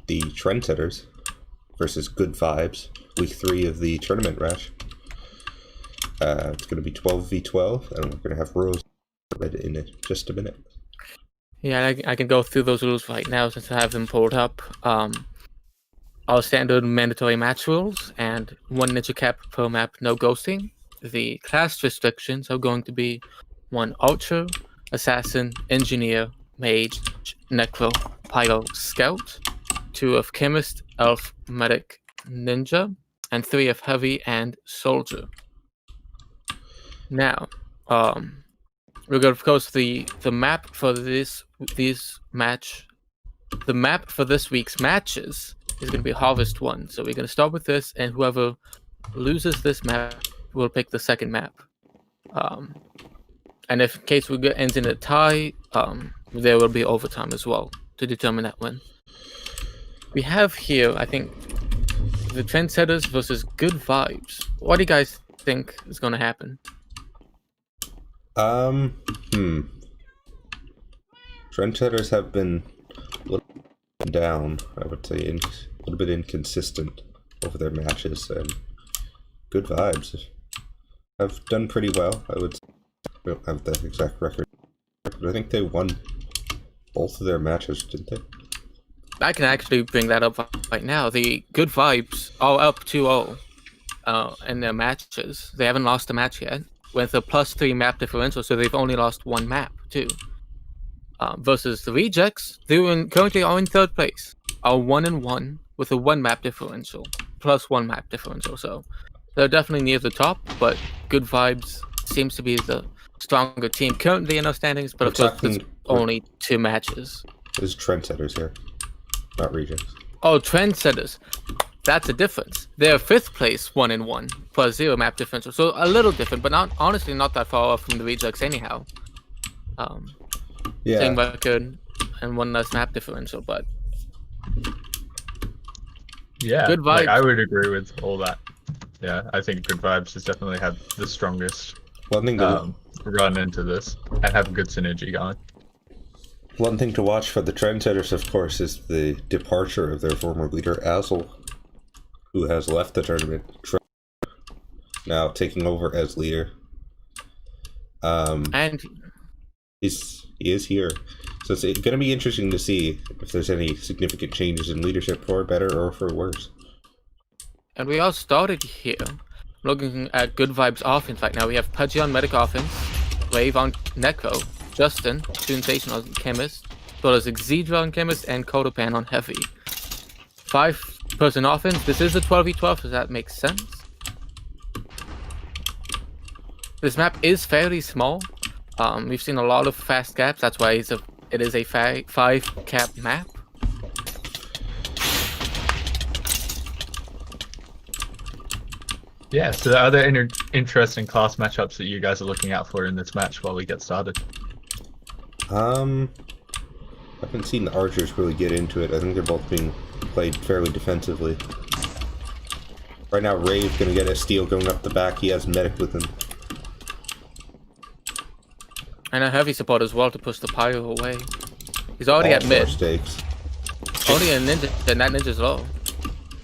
the Trendsetters versus Good Vibes, week 3 of the tournament match. It's going to be 12v12, and we're going to have rules read in just a minute. Yeah, I can go through those rules right now since I have them pulled up. Our standard mandatory match rules and 1 ninja cap per map, no ghosting. The class restrictions are going to be 1 Archer, Assassin, Engineer, Mage, Necro, Pyro, Scout, 2 of Chemist, Elf, Medic, Ninja, and 3 of Heavy and Soldier. Now, we're going to post the map for this match. The map for this week's matches is going to be Harvest 1. So we're going to start with this, and whoever loses this map will pick the second map. And if in case we ends in a tie, there will be overtime as well to determine that win. We have here, I think, the Trendsetters versus Good Vibes. What do you guys think is going to happen? Trendsetters have been a little down, I would say, a little bit inconsistent over their matches, and Good Vibes have done pretty well. I would say. I don't have the exact record, but I think they won both of their matches, didn't they? I can actually bring that up right now. The Good Vibes are up 2-0 in their matches. They haven't lost a match yet, with a +3 map differential, so they've only lost 1 map, too. Versus the Rejects, they currently are in 3rd place, are 1-1 with a 1 map differential, +1 map differential, so they're definitely near the top, but Good Vibes seems to be the stronger team currently in our standings, but of course there's only 2 matches. There's Trendsetters here, not Rejects. Oh, Trendsetters. That's a difference. They're 5th place, 1-1, +0 map differential. So a little different, but honestly not that far off from the Rejects anyhow. Yeah. Same record and 1 less map differential, but yeah, Good Vibes. I would agree with all that. Yeah, I think Good Vibes has definitely had the strongest run into this and have good synergy going. One thing to watch for the Trendsetters, of course, is the departure of their former leader, Azel, who has left the tournament, now taking over as leader. And he is here. So it's going to be interesting to see if there's any significant changes in leadership, for better or for worse. And we all started here looking at Good Vibes offense right now. We have Pudgy on Medic offense, Wave on Necro, Justin, Sensation on Chemist, as well as Xedra on Chemist, and Kodopan on Heavy. 5-person offense. This is a 12v12, so that makes sense. This map is fairly small. We've seen a lot of fast caps. That's why it is a 5 cap map. Yeah, so are there any interesting class matchups that you guys are looking out for in this match while we get started? I haven't seen the Archers really get into it. I think they're both being played fairly defensively. Right now, Rave's gonna get a steal going up the back. He has Medic with him. And a Heavy support as well to push the Pyro away. He's already at mid. Stakes. Only a Ninja, and that Ninja's low.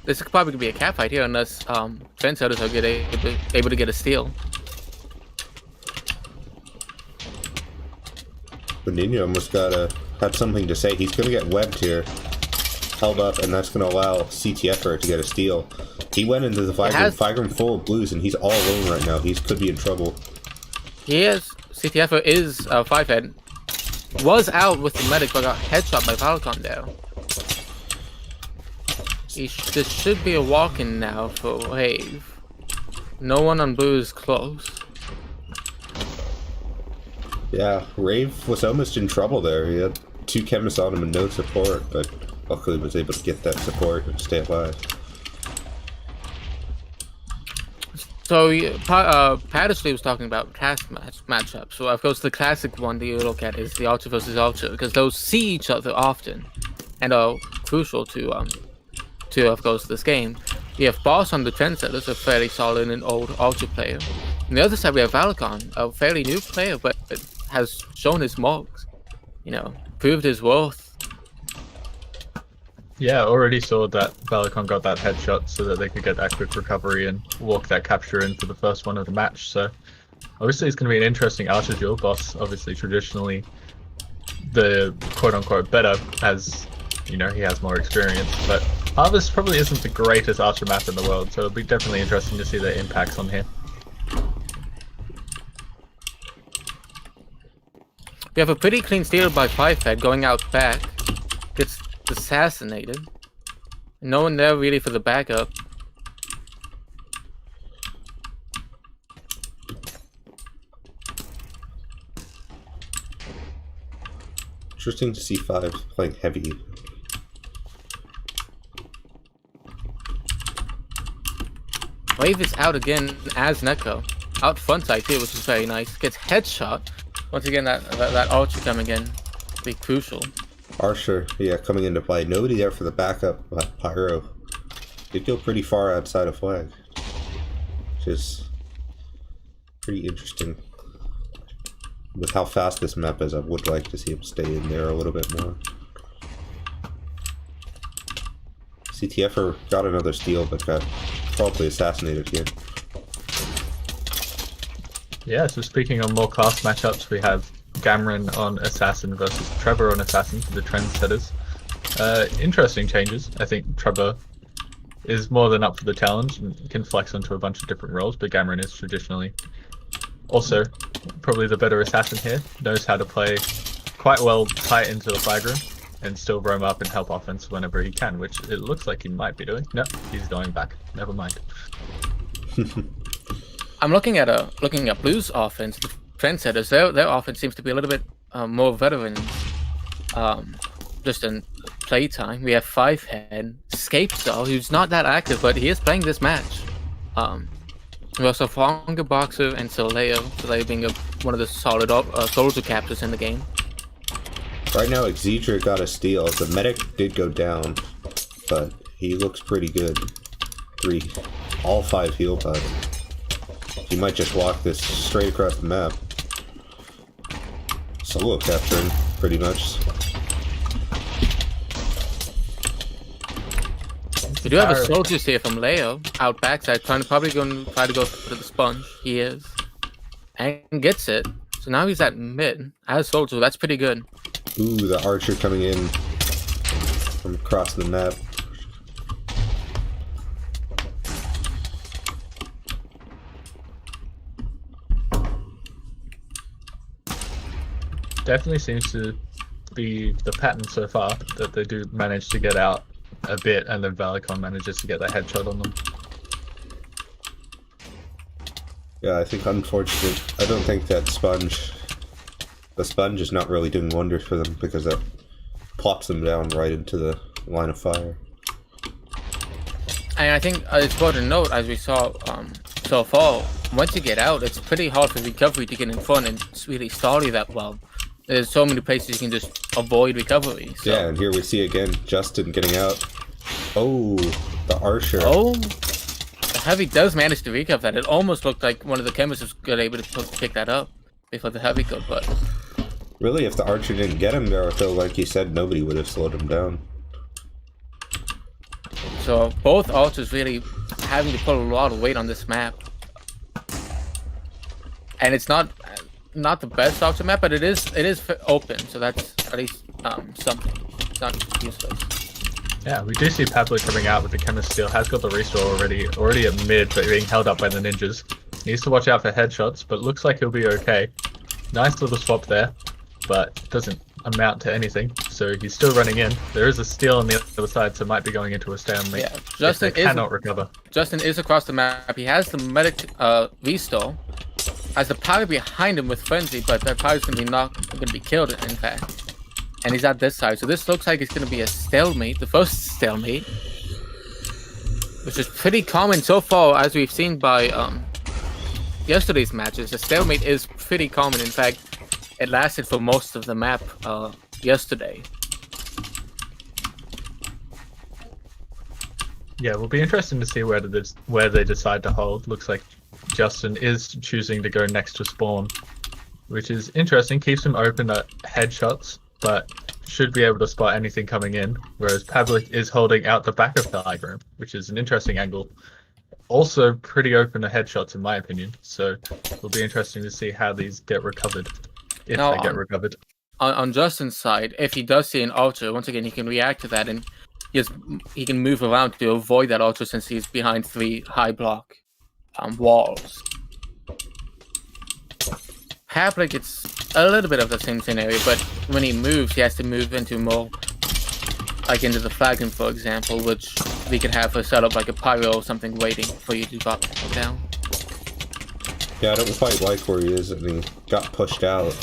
This is probably going to be a cap fight here unless Trendsetters are able to get a steal. But Ninja almost had something to say. He's going to get webbed here, held up, and that's going to allow CTF to get a steal. He went into the Vigram full of blues, and he's all alone right now. He could be in trouble. He is. CTF is 5-head. Was out with the Medic, but got headshot by Falcon there. This should be a walk-in now for Wave. No one on blue is close. Yeah, Rave was almost in trouble there. He had 2 chemists on him and no support, but luckily was able to get that support and stay alive. So, Pattersley was talking about class matchups. So, of course, the classic one that you look at is the Archer versus Archer, because those see each other often and are crucial to of course, this game. We have Boss on the Trendsetters, a fairly solid and old Archer player. On the other side, we have Valakon, a fairly new player, but has shown his marks. You know, proved his worth. Yeah, already saw that Balicon got that headshot so that they could get that quick recovery and walk that capture in for the first one of the match. So obviously it's going to be an interesting Archer duel. Boss, obviously traditionally the quote-unquote better, as you know, he has more experience. But Harvest probably isn't the greatest Archer map in the world, so it'll be definitely interesting to see their impacts on here. We have a pretty clean steal by Fivehead going out back. Gets assassinated. No one there really for the backup. Interesting to see Five playing heavy. Wave is out again as Neko. Out front side too, which is very nice. Gets headshot. Once again, that Archer coming in. Be crucial. Archer, yeah, coming into play. Nobody there for the backup, but Pyro did go pretty far outside of flag, which is pretty interesting. With how fast this map is, I would like to see him stay in there a little bit more. CTF got another steal, but got probably assassinated here. Yeah, so speaking on more class matchups, we have Gamron on Assassin versus Trevor on Assassin for the Trendsetters. Interesting changes. I think Trevor is more than up for the challenge and can flex onto a bunch of different roles, but Gamron is traditionally also probably the better Assassin here. Knows how to play quite well tight into the flag room and still roam up and help offense whenever he can, which it looks like he might be doing. No, he's going back. Never mind. I'm looking at Blue's offense. The Trendsetters, their offense seems to be a little bit more veteran, just in playtime. We have Fivehead, Scapestar, who's not that active, but he is playing this match. We also have Longer Boxer and Soleo being one of the solid soldier captures in the game. Right now, Xedra got a steal. The medic did go down, but he looks pretty good. All 5 heal pods. He might just walk this straight across the map. Solo capturing, pretty much. We do have a soldier here from Leo out backside, probably going to try to go for the sponge. He is, and gets it. So now he's at mid as soldier. That's pretty good. Ooh, the Archer coming in from across the map. Definitely seems to be the pattern so far that they do manage to get out a bit, and then Balicon manages to get that headshot on them. Yeah, I think unfortunate. I don't think that the sponge is not really doing wonders for them because that plops them down right into the line of fire. And I think it's important to note, as we saw so far, once you get out, it's pretty hard for recovery to get in front and really stall you that well. There's so many places you can just avoid recovery. So. Yeah, and here we see again Justin getting out. Oh, the Archer. Oh, the Heavy does manage to recover that. It almost looked like one of the chemists was able to pick that up before the Heavy could, but... Really, if the Archer didn't get him there, though, like you said, nobody would have slowed him down. So both Archers really having to put a lot of weight on this map. And it's not the best Archer map, but it is open, so that's at least something. It's not useless. Yeah, we do see Pablo coming out with the chemist steal. Has got the restore already at mid, but being held up by the ninjas. Needs to watch out for headshots, but looks like he'll be okay. Nice little swap there, but doesn't amount to anything. So he's still running in. There is a steal on the other side, so might be going into a stalemate. Yeah, Justin cannot recover. Justin is across the map. He has the medic restore. Has the power behind him with Frenzy, but that power is going to be killed, in fact. And he's at this side, so this looks like it's going to be a stalemate, the first stalemate, which is pretty common so far, as we've seen by yesterday's matches. A stalemate is pretty common. In fact, it lasted for most of the map yesterday. Yeah, it will be interesting to see where they decide to hold. Looks like Justin is choosing to go next to spawn, which is interesting. Keeps him open at headshots, but should be able to spot anything coming in, whereas Pavlik is holding out the back of the high ground, which is an interesting angle. Also pretty open to headshots in my opinion, so it'll be interesting to see how these get recovered, if Now, they get recovered. On Justin's side, if he does see an archer, once again he can react to that, and he can move around to avoid that archer since he's behind 3 high block walls. Pavlik, it's a little bit of the same scenario, but when he moves, he has to move into more, like into the flagon, for example, which we could have a setup like a pyro or something waiting for you to drop down. Yeah, I don't quite like where he is, and he got pushed out.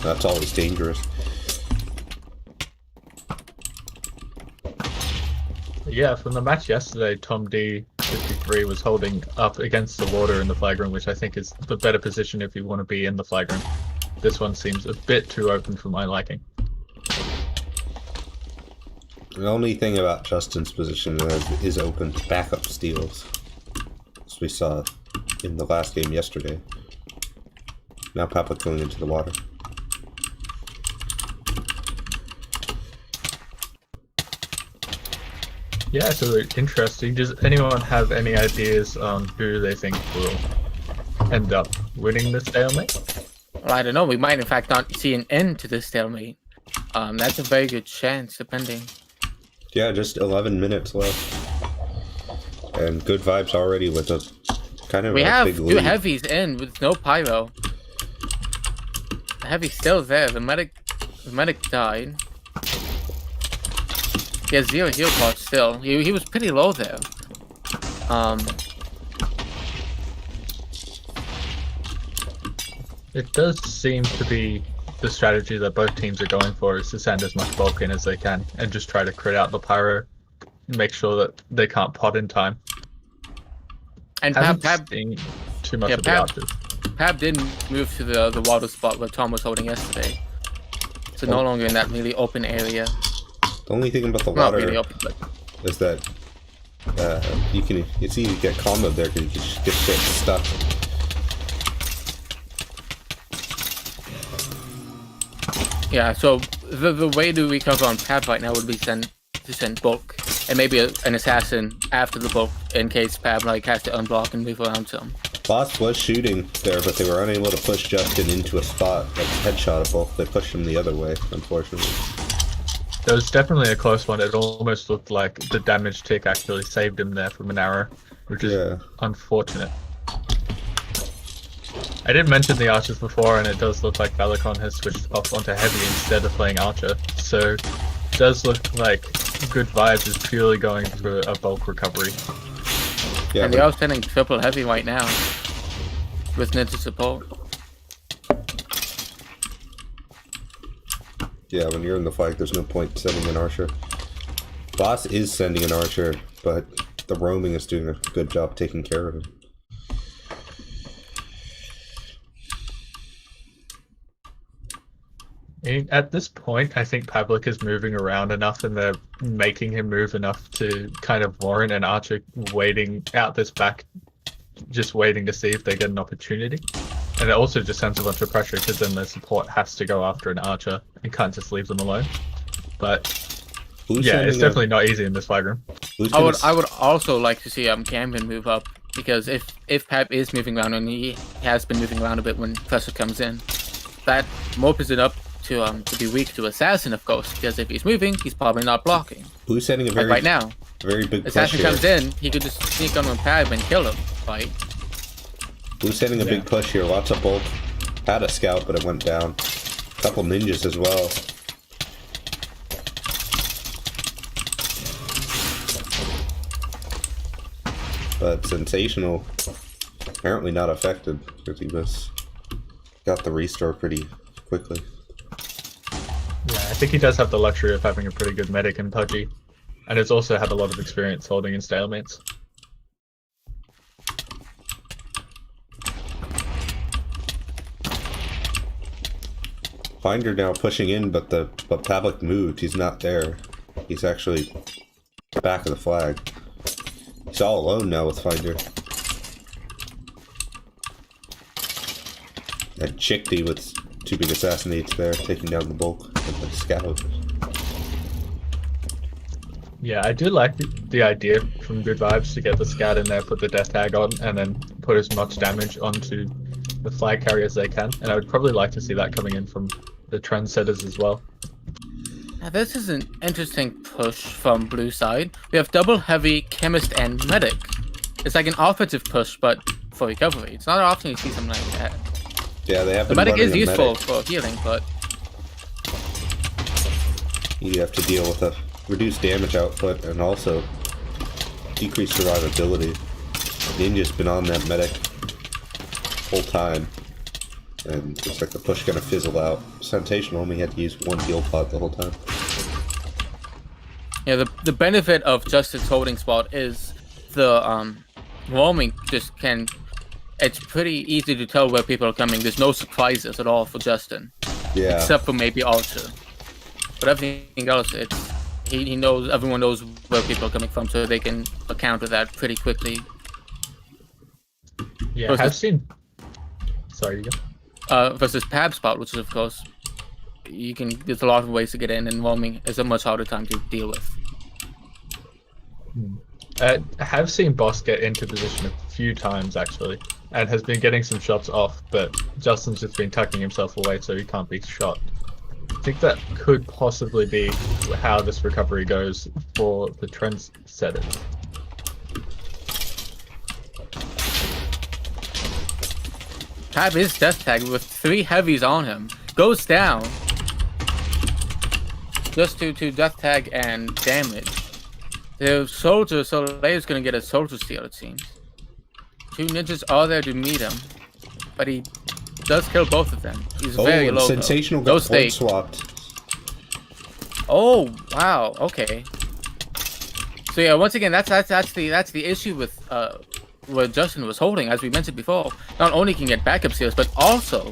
That's always dangerous. Yeah, from the match yesterday, Tom D53 was holding up against the water in the flagrant, which I think is the better position if you want to be in the flagrant. This one seems a bit too open for my liking. The only thing about Justin's position is open backup steals, as we saw in the last game yesterday. Now Papa going into the water. Yeah, so interesting. Does anyone have any ideas on who they think will end up winning the stalemate? Well, I don't know. We might in fact not see an end to this stalemate. That's a very good chance, depending. Yeah, just 11 minutes left. And good vibes already with a kind of We a have big 2 lead. heavies in with no pyro. The heavy's still there. The medic died. He has 0 heal pots still. He was pretty low there. It does seem to be the strategy that both teams are going for, is to send as much bulk in as they can and just try to crit out the pyro, make sure that they can't pot in time. And Haven't seen too much of the archers. Pab did move to the water spot where Tom was holding yesterday. So no longer in that really open area. The only thing about the Not water really open, but is that it's easy to get comboed there because you can just get shit stuck. yeah. So the way to recover on Pab right now would be to send bulk and maybe an assassin after the bulk in case Pab has to unblock and move around some. Boss was shooting there, but they were unable to push Justin into a spot that's headshotable. They pushed him the other way, unfortunately. There was definitely a close one. It almost looked like the damage tick actually saved him there from an arrow, which is unfortunate. I did mention the archers before, and it does look like Valicon has switched off onto heavy instead of playing archer. So it does look like Good Vibes is purely going for a bulk recovery. Yeah, and they are sending triple heavy right now with ninja support. Yeah, when you're in the fight, there's no point sending an archer. Boss is sending an archer, but the roaming is doing a good job taking care of him. At this point, I think Pavlik is moving around enough and they're making him move enough to kind of warrant an archer waiting out this back, just waiting to see if they get an opportunity. And it also just sends a bunch of pressure because then the support has to go after an archer and can't just leave them alone. But yeah, it's definitely not easy in this fight room. I would also like to see Camden move up, because if Pab is moving around, and he has been moving around a bit when pressure comes in, that opens it up to be weak to Assassin, of course, because if he's moving, he's probably not blocking. Who's sending a very right now? Very big Assassin push comes in, he could just sneak on with Pab and kill him. Right? Who's sending a big push here? Lots of bulk. Had a scout, but it went down. A couple ninjas as well. But Sensational, apparently not affected because he got the restore pretty quickly. Yeah, I think he does have the luxury of having a pretty good medic in Pudgy, and has also had a lot of experience holding in stalemates. Finder now pushing in, but Pavlik moved. He's not there. He's actually back of the flag. He's all alone now with Finder. And Chickty with two big assassinates there, taking down the bulk of the scout. Yeah, I do like the idea from Good Vibes to get the scout in there, put the death tag on, and then put as much damage onto the flag carrier as they can. And I would probably like to see that coming in from the Trendsetters as well. Now this is an interesting push from blue side. We have double heavy, chemist, and medic. It's like an offensive push, but for recovery. It's not often you see something like that. Yeah, they have The been medic running is a useful medic. for healing, but You have to deal with a reduced damage output and also decreased survivability. Ninja's been on that medic whole time, and looks like the push gonna fizzle out. Sanitation only had to use one heal pot the whole time. yeah, the benefit of Justin's holding spot is the roaming just can. It's pretty easy to tell where people are coming. There's no surprises at all for Justin, Yeah, except for maybe Archer. But everything else, he knows, everyone knows where people are coming from, so they can counter that pretty quickly. Yeah, I have seen. Sorry, you go. Versus Pab spot, which is of course there's a lot of ways to get in, and roaming is a much harder time to deal with. I have seen Boss get into position a few times actually, and has been getting some shots off, but Justin's just been tucking himself away so he can't be shot. I think that could possibly be how this recovery goes for the Trendsetters. Pab is death tagged with 3 heavies on him. Goes down. Just to death tag and damage. The soldier, so Leia's gonna get a soldier steal, it seems. 2 ninjas are there to meet him, but he does kill both of them. He's very low. Sensational though. got point swapped. Oh wow, okay. So yeah, once again, that's the issue with what Justin was holding, as we mentioned before. Not only can get backup steals, but also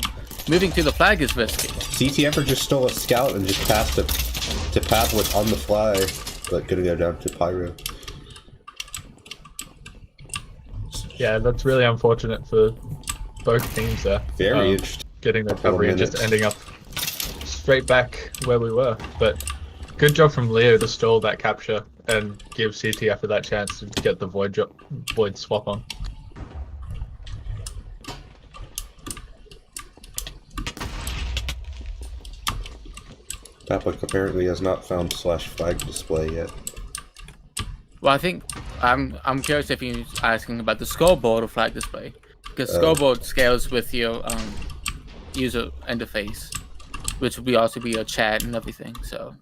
moving to the flag is risky. CTF just stole a scout and just passed it to Pavlik on the fly, but gonna go down to Pyro. Yeah, that's really unfortunate for both teams there. Very interesting. Getting the Couple of recovery and just minutes. ending up straight back where we were. But good job from Leo to stall that capture and give CTF that chance to get the void swap on. Pavlik apparently has not found /flag display yet. Well, I think I'm curious if you're asking about the scoreboard or flag display, because scoreboard scales with your user interface, which will also be your chat and everything. So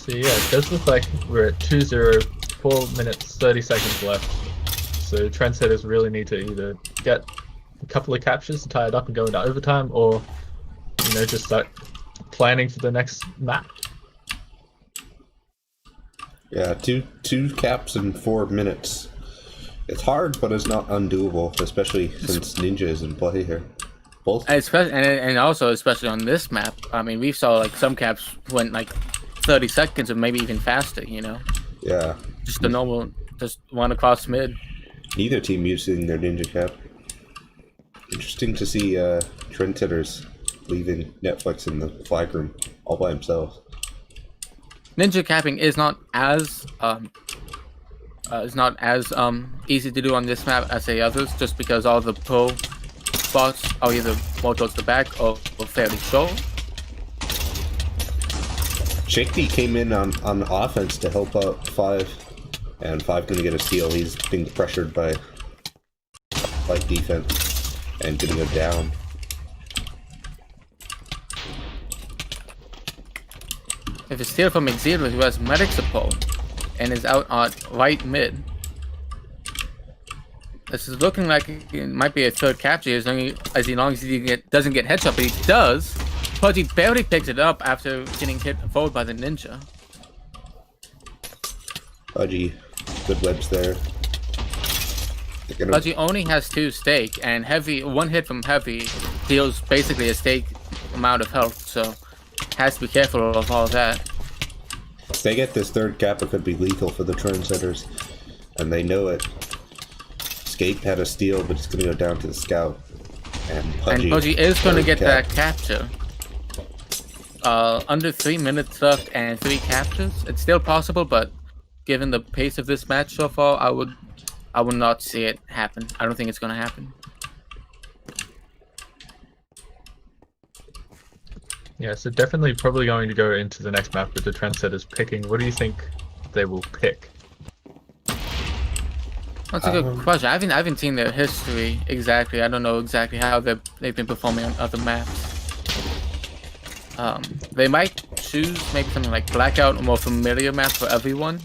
yeah, it does look like we're at 2-0, 4 minutes 30 seconds left. So Trendsetters really need to either get a couple of captures to tie it up and go into overtime, or just start planning for the next map. Yeah, two caps in 4 minutes. It's hard, but it's not undoable, especially since Ninja is in play here. Both. And also especially on this map. I mean, we saw like some caps went like 30 seconds or maybe even faster. Yeah. Just the normal, just one across mid. Neither team using their Ninja cap. Interesting to see Trendsetters leaving Netflix in the flag room all by himself. Ninja capping is not as easy to do on this map as the others, just because all the pull spots are either more towards the back or fairly short. Shakti came in on offense to help out 5, and 5 gonna get a steal. He's being pressured by defense and gonna go down. If it's steal from Xero, who has medic support and is out on right mid. This is looking like it might be a third capture as long as he doesn't get headshot, but he does. But he barely picks it up after getting hit forward by the ninja. Pudgy, good webs there. Pudgy only has 2 stake, and heavy. One hit from heavy deals basically a stake amount of health, so has to be careful of all that. If they get this third cap, it could be lethal for the Trendsetters, and they know it. Escape had a steal, but it's going to go down to the scout. And Pudgy is going to get cap. that capture. under 3 minutes left and 3 captures. It's still possible, but given the pace of this match so far, I would not see it happen. I don't think it's gonna happen. Yeah, so definitely probably going to go into the next map with the Trendsetters picking. What do you think they will pick? That's a good question. I haven't seen their history exactly. I don't know exactly how they've been performing on other maps. They might choose maybe something like Blackout, a more familiar map for everyone.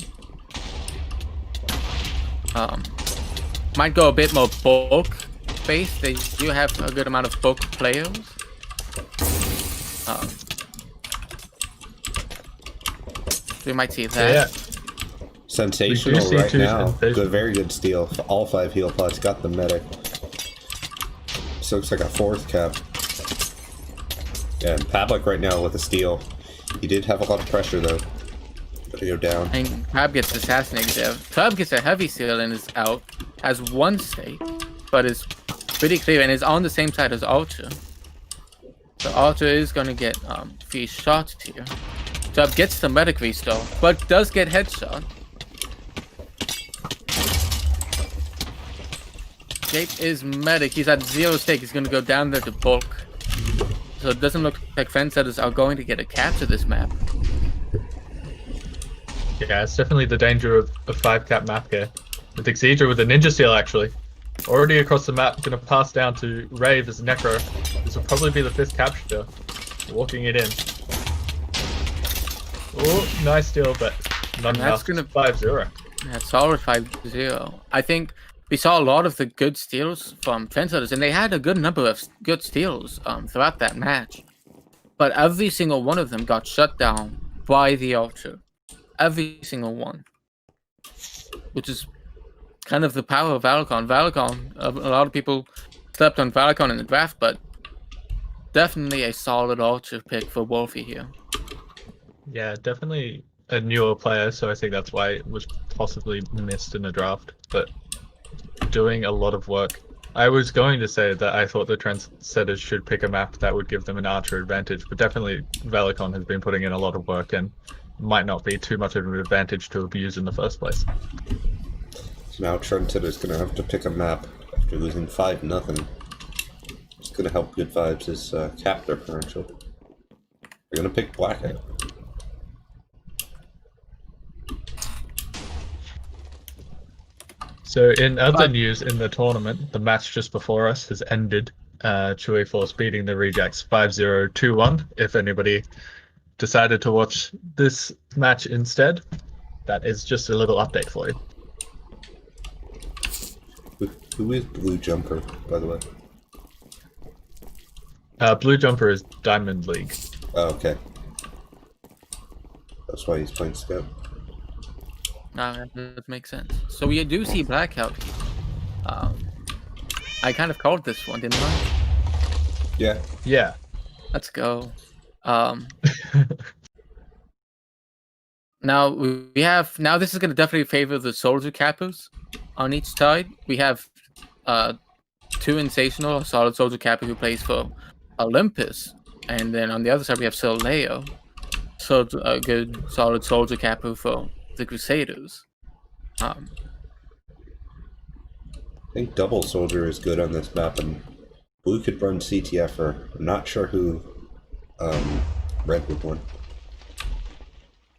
Might go a bit more bulk based. They do have a good amount of bulk players. We might see that. Yeah. Sensational right now. It's a very good steal. All 5 heal pods. Got the medic. So looks like a 4th cap. Yeah, and Pavlik right now with a steal. He did have a lot of pressure though. Gotta go down. And Crab gets assassinated there. Crab gets a heavy steal and is out. Has 1 stake, but is pretty clear and is on the same side as Ultra. So Ultra is gonna get 3 shots here. Crab gets the medic restore, but does get headshot. Jake is medic. He's at 0 stake. He's gonna go down there to bulk. So it doesn't look like Trendsetters are going to get a capture this map. Yeah, it's definitely the danger of a 5-cap map here. With Exedra with a ninja steal actually. Already across the map, gonna pass down to Rave as Necro. This will probably be the 5th capture. Walking it in. Oh, nice steal, but not enough. That's gonna 5-0. Yeah, solid 5-0. I think we saw a lot of the good steals from Trendsetters, and they had a good number of good steals throughout that match. But every single one of them got shut down by the Ultra. Every single one. Which is kind of the power of Valacon. Valacon, a lot of people slept on Valacon in the draft, but definitely a solid Ultra pick for Wolfie here. Yeah, definitely a newer player, so I think that's why it was possibly missed in the draft. But doing a lot of work. I was going to say that I thought the Trendsetters should pick a map that would give them an Archer advantage, but definitely Valacon has been putting in a lot of work and might not be too much of an advantage to abuse in the first place. So now Trendsetter's gonna have to pick a map after losing 5-0. It's gonna help Good Vibes' captor differential. They're gonna pick Blackout. So in other news in the tournament, the match just before us has ended. Chewy Force beating the Rejects 5-0, 2-1. If anybody decided to watch this match instead, that is just a little update for you. Who is Blue Jumper, by the way? Blue Jumper is Diamond League. Oh, okay. That's why he's playing Scout. That does make sense. So we do see Blackout. I kind of called this one, didn't I? Yeah. Yeah. Let's go. Now we have. Now this is going to definitely favor the soldier cappers on each side. We have 2 Sensational, a solid soldier capper who plays for Olympus, and then on the other side we have Soleo, so a good solid soldier capper for the Crusaders. I think double soldier is good on this map, and Blue could run CTF, or I'm not sure who Red would run.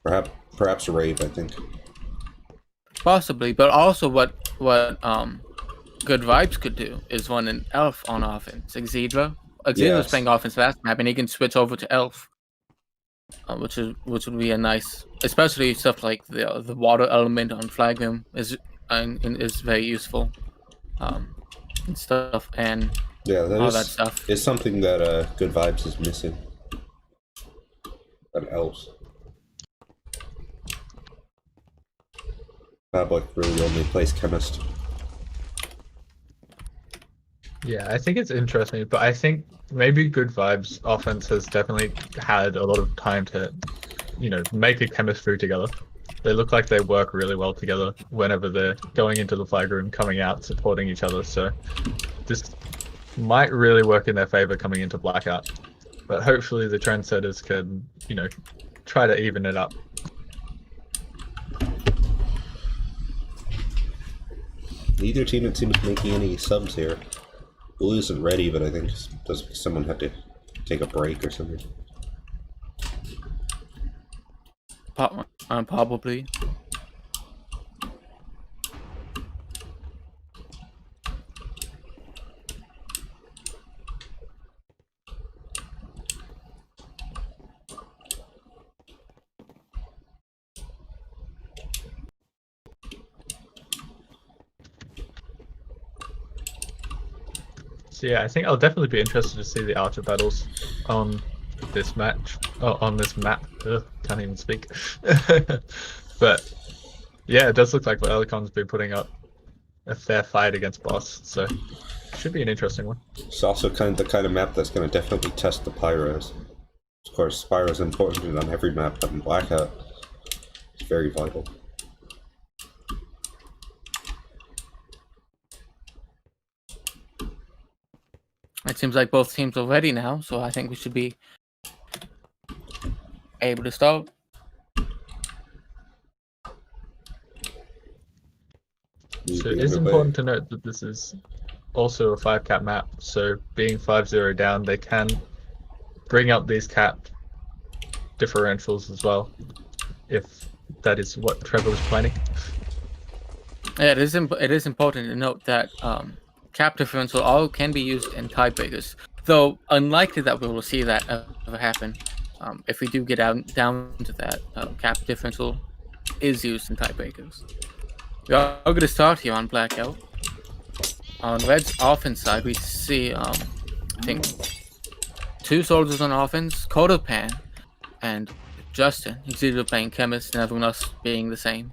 Perhaps a Rave, I think. Possibly, but also what Good Vibes could do is run an Elf on offense. Exedra. Exedra's playing offense last map, and he can switch over to Elf. Which would be a nice, especially stuff like the water element on Flagrim is very useful, and stuff, and all that stuff. It's something that Good Vibes is missing. That Elves. Pavlik really only plays Chemist. Yeah, I think it's interesting, but I think maybe Good Vibes offense has definitely had a lot of time to, make a chemistry together. They look like they work really well together whenever they're going into the flag room, coming out, supporting each other. So this might really work in their favor coming into Blackout. But hopefully the Trendsetters can, you know, try to even it up. Neither team it seems making any subs here. Blue isn't ready, but I think someone had to take a break or something. Probably. So yeah, I think I'll definitely be interested to see the Archer battles on this match. Oh, on this map. Ugh, can't even speak. But yeah, it does look like Valicon's been putting up a fair fight against Boss, so should be an interesting one. It's also the kind of map that's going to definitely test the Pyros. Of course, Pyro's important on every map, but in Blackout, it's very vital. It seems like both teams are ready now, so I think we should be able to start. So it is important to note that this is also a 5-cap map, so being 5-0 down, they can bring up these cap differentials as well, if that is what Trevor was planning. Yeah, it is important to note that cap differential all can be used in tiebreakers, though unlikely that we will see that ever happen. If we do get down to that, cap differential is used in tiebreakers. We are going to start here on Blackout. On Red's offense side, we see, I think, 2 soldiers on offense, Kodopan and Justin. He's either playing Chemist and everyone else being the same.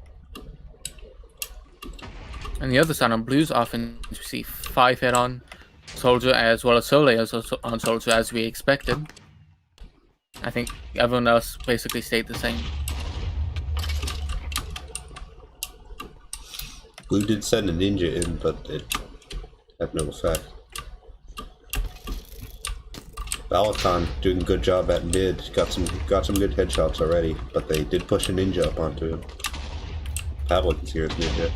And the other side, on Blue's offense, we see 5 head-on soldier as well as Soleil on soldier as we expected. I think everyone else basically stayed the same. Blue did send a ninja in, but it had no effect. Valicon doing a good job at mid, got some good headshots already, but they did push a ninja up onto him. Pavlik is here with ninja.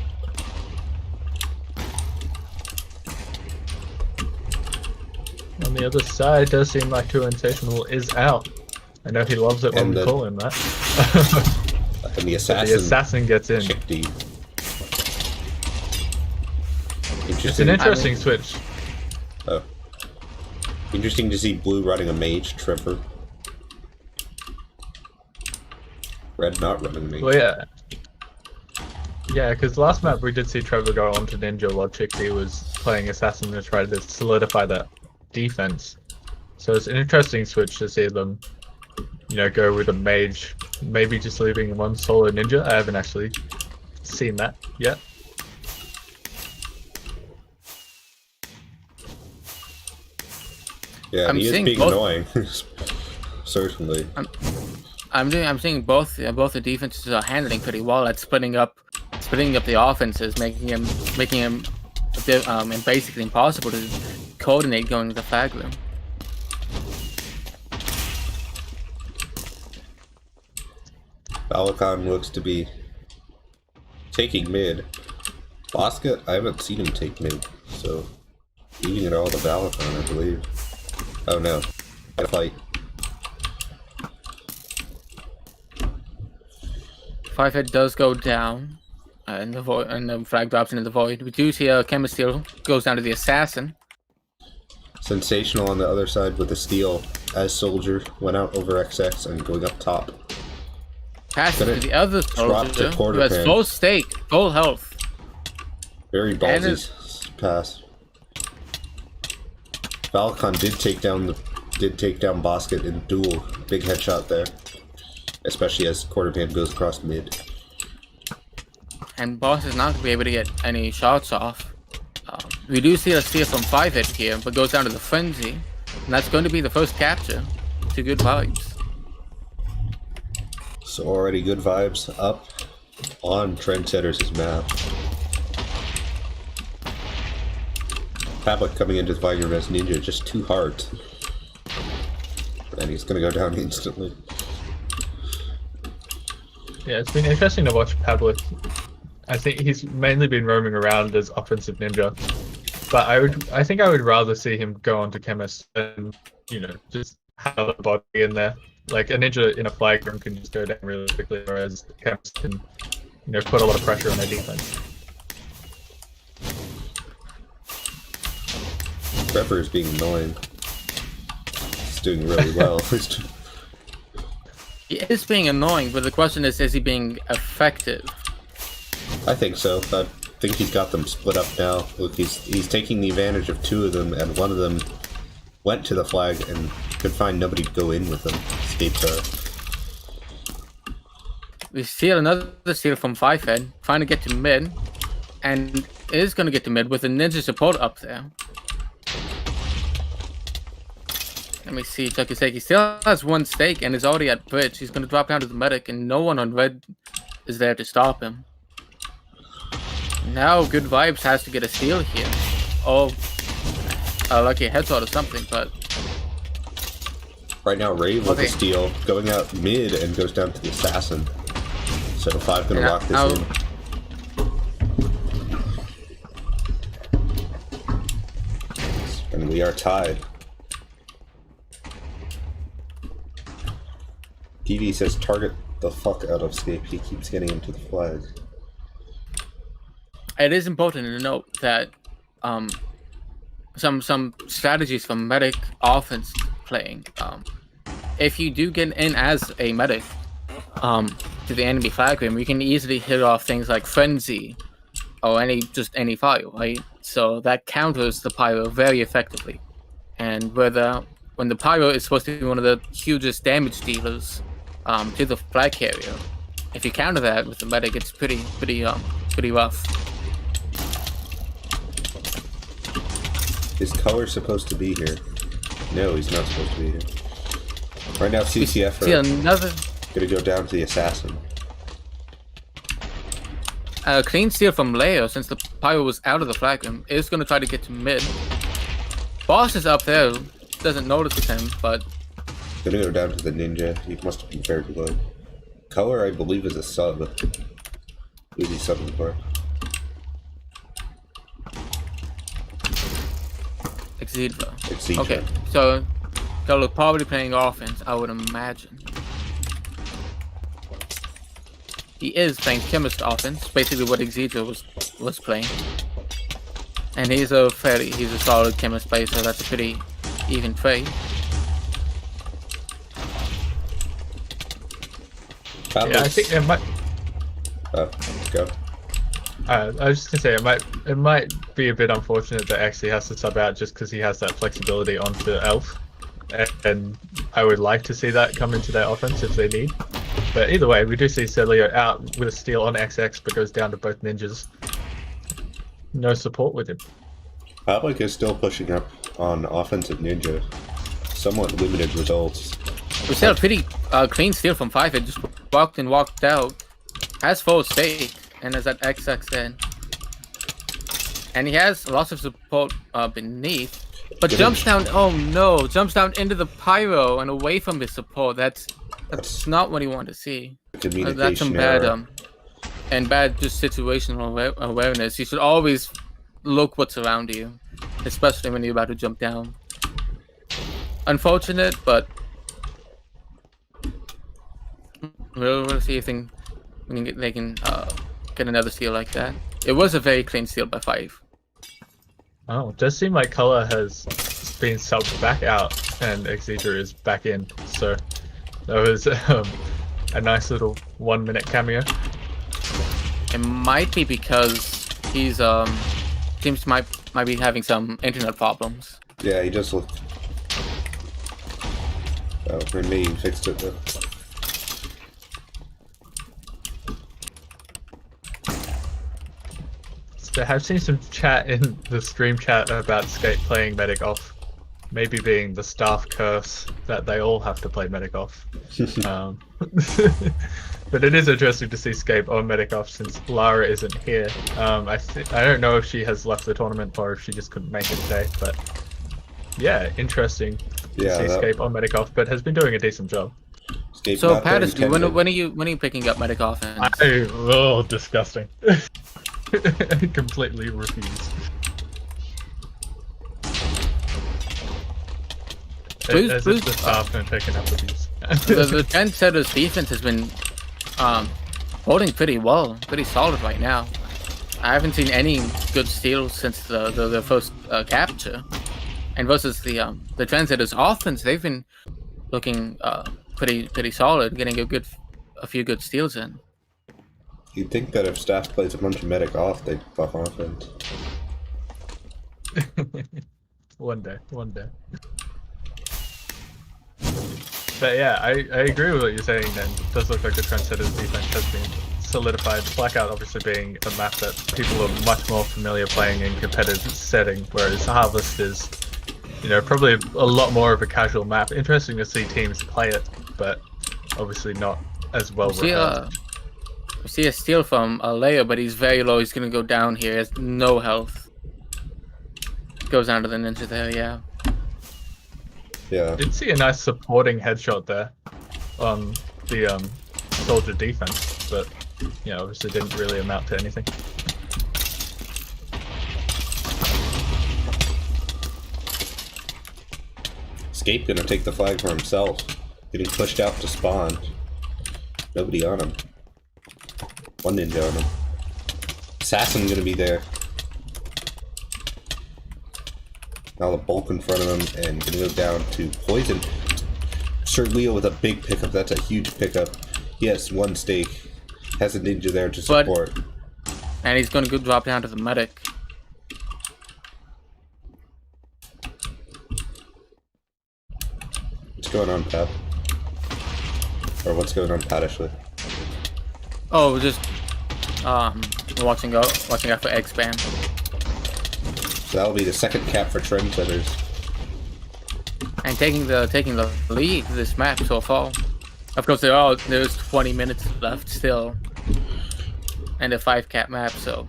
On the other side, it does seem like Sensational is out. I know he loves it when we call him that. And the assassin gets in. Chicked. It's an interesting switch. Oh. Interesting to see Blue running a mage, Trevor. Red not running a mage. Well, yeah. Yeah, because last map we did see Trevor go on to Ninja while Chickty was playing Assassin to try to solidify that defense. So it's an interesting switch to see them, you know, go with a mage, maybe just leaving one solo ninja. I haven't actually seen that yet. Yeah, he is being annoying. Certainly. I'm seeing both the defenses are handling pretty well at splitting up the offenses, making him basically impossible to coordinate going to the flag room. Valicon looks to be taking mid. Bosca, I haven't seen him take mid, so leaving it all to Valicon, I believe. Oh no, gotta fight. 5-head does go down, and the void, and the frag drops into the void. We do see a Chemist Steel goes down to the assassin. Sensational on the other side with the steal as Soldier went out over XX and going up top. Passes to the other soldier who has full stake, full health. Very ballsy pass. Valicon did take down Bosket in duel. Big headshot there, especially as Quarterpan goes across mid. And Boss is not going to be able to get any shots off. We do see a steal from 5-hit here, but goes down to the Frenzy, and that's going to be the first capture. 2 good vibes. So already good vibes up on Trendsetters' map. Pavlik coming into the fighting room as Ninja, just 2 hearts. And he's gonna go down instantly. Yeah, it's been interesting to watch Pablo. I think he's mainly been roaming around as offensive ninja, but I think I would rather see him go on to chemist than, you know, just have a body in there. Like a ninja in a flag room can just go down really quickly, whereas the chemist can, you know, put a lot of pressure on their defense. Trevor is being annoying. He's doing really well. He is being annoying, but the question is he being effective? I think so. I think he's got them split up now. Look, he's taking the advantage of two of them, and one of them went to the flag and could find nobody to go in with them. Escaped her. We steal another steal from Fivehead, trying to get to mid, and is going to get to mid with a ninja support up there. Let me see, Chuckiseki still has one stake and is already at bridge. He's going to drop down to the medic, and no one on red is there to stop him. Now Good Vibes has to get a steal here. Oh, lucky a headshot or something, but... Right now, Rave with a steal, going out mid and goes down to the assassin. So 5 gonna lock this in. And we are tied. PD says target the fuck out of Scape. He keeps getting into the flag. It is important to note that some strategies from medic offense playing. If you do get in as a medic to the enemy flag room, you can easily hit off things like frenzy or any fire, right? So that counters the pyro very effectively. And when the pyro is supposed to be one of the hugest damage dealers to the flag carrier, if you counter that with the medic, it's pretty rough. Is Color supposed to be here? No, he's not supposed to be here. Right now, CTF are gonna go down to the assassin. Clean steal from Leo, since the pyro was out of the flag room, is going to try to get to mid. Boss is up there, doesn't notice him, but... Gonna go down to the ninja. He must have been very low. Color, I believe, is a sub. Who's he subbing for? Exedra. Okay, so Color probably playing offense, I would imagine. He is playing chemist offense, basically what Exedra was playing. And he's a solid chemist player, so that's a pretty even trade. Yeah, I think it might. Go. I was just gonna say it might be a bit unfortunate that actually has to sub out just because he has that flexibility onto Elf, and I would like to see that come into their offense if they need. But either way, we do see Celio out with a steal on XX, but goes down to both ninjas. No support with him. Public is still pushing up on offensive ninja. Somewhat limited results. We still a pretty clean steal from Fivehead, just walked in, walked out. Has full stake, and is at XX then. And he has lots of support beneath. But jumps down, oh no, jumps down into the pyro and away from his support. That's not what you want to see. That's some bad and bad just situational awareness. You should always look what's around you, especially when you're about to jump down. Unfortunate, but we'll see if they can get another steal like that. It was a very clean steal by 5. Oh, it does seem like Color has been subbed back out and Exedra is back in, so that was a nice little 1-minute cameo. It might be because he's seems might be having some internet problems. Yeah, he just looked. Oh, for me, he fixed it though. So I've seen some chat in the stream chat about Skate playing medic off, maybe being the staff curse that they all have to play medic off. But it is interesting to see Scape on medic off since Lara isn't here. I don't know if she has left the tournament or if she just couldn't make it today, but yeah, interesting Yeah, see that- Escape on medic off, but has been doing a decent job. Escape So not there Patterson, when intended. are you picking up medic offense? Disgusting. Completely refuse. Blues- As Blues- if the staff been picking up with these. the Trendsetters defense has been holding pretty well, pretty solid right now. I haven't seen any good steals since the first capture, and versus the Trendsetters offense, they've been looking pretty solid, getting a few good steals in. You'd think that if staff plays a bunch of medic off, they'd buff offense. One day. But yeah, I agree with what you're saying then. It does look like the Trendsetters defense has been solidified. Blackout obviously being a map that people are much more familiar playing in competitive setting, whereas Harvest is, probably a lot more of a casual map. Interesting to see teams play it, but obviously not as well rehearsed. We see a steal from Leia, but he's very low. He's gonna go down here. He has no health. Goes down to the ninja there, yeah. Yeah. Did see a nice supporting headshot there on the soldier defense, but obviously didn't really amount to anything. Escape gonna take the flag for himself. Getting pushed out to spawn. Nobody on him. One ninja on him. Assassin gonna be there. Now the bulk in front of him and gonna go down to Poison. Sir Leo with a big pickup. That's a huge pickup. He has one stake. Has a ninja there to support. And he's gonna go drop down to the medic. What's going on, Pat? Or what's going on, Pat, actually? Oh, just watching out for egg spam. So that'll be the second cap for Trendsetters. And taking the lead this map so far. Of course, there's 20 minutes left still, and a 5-cap map. So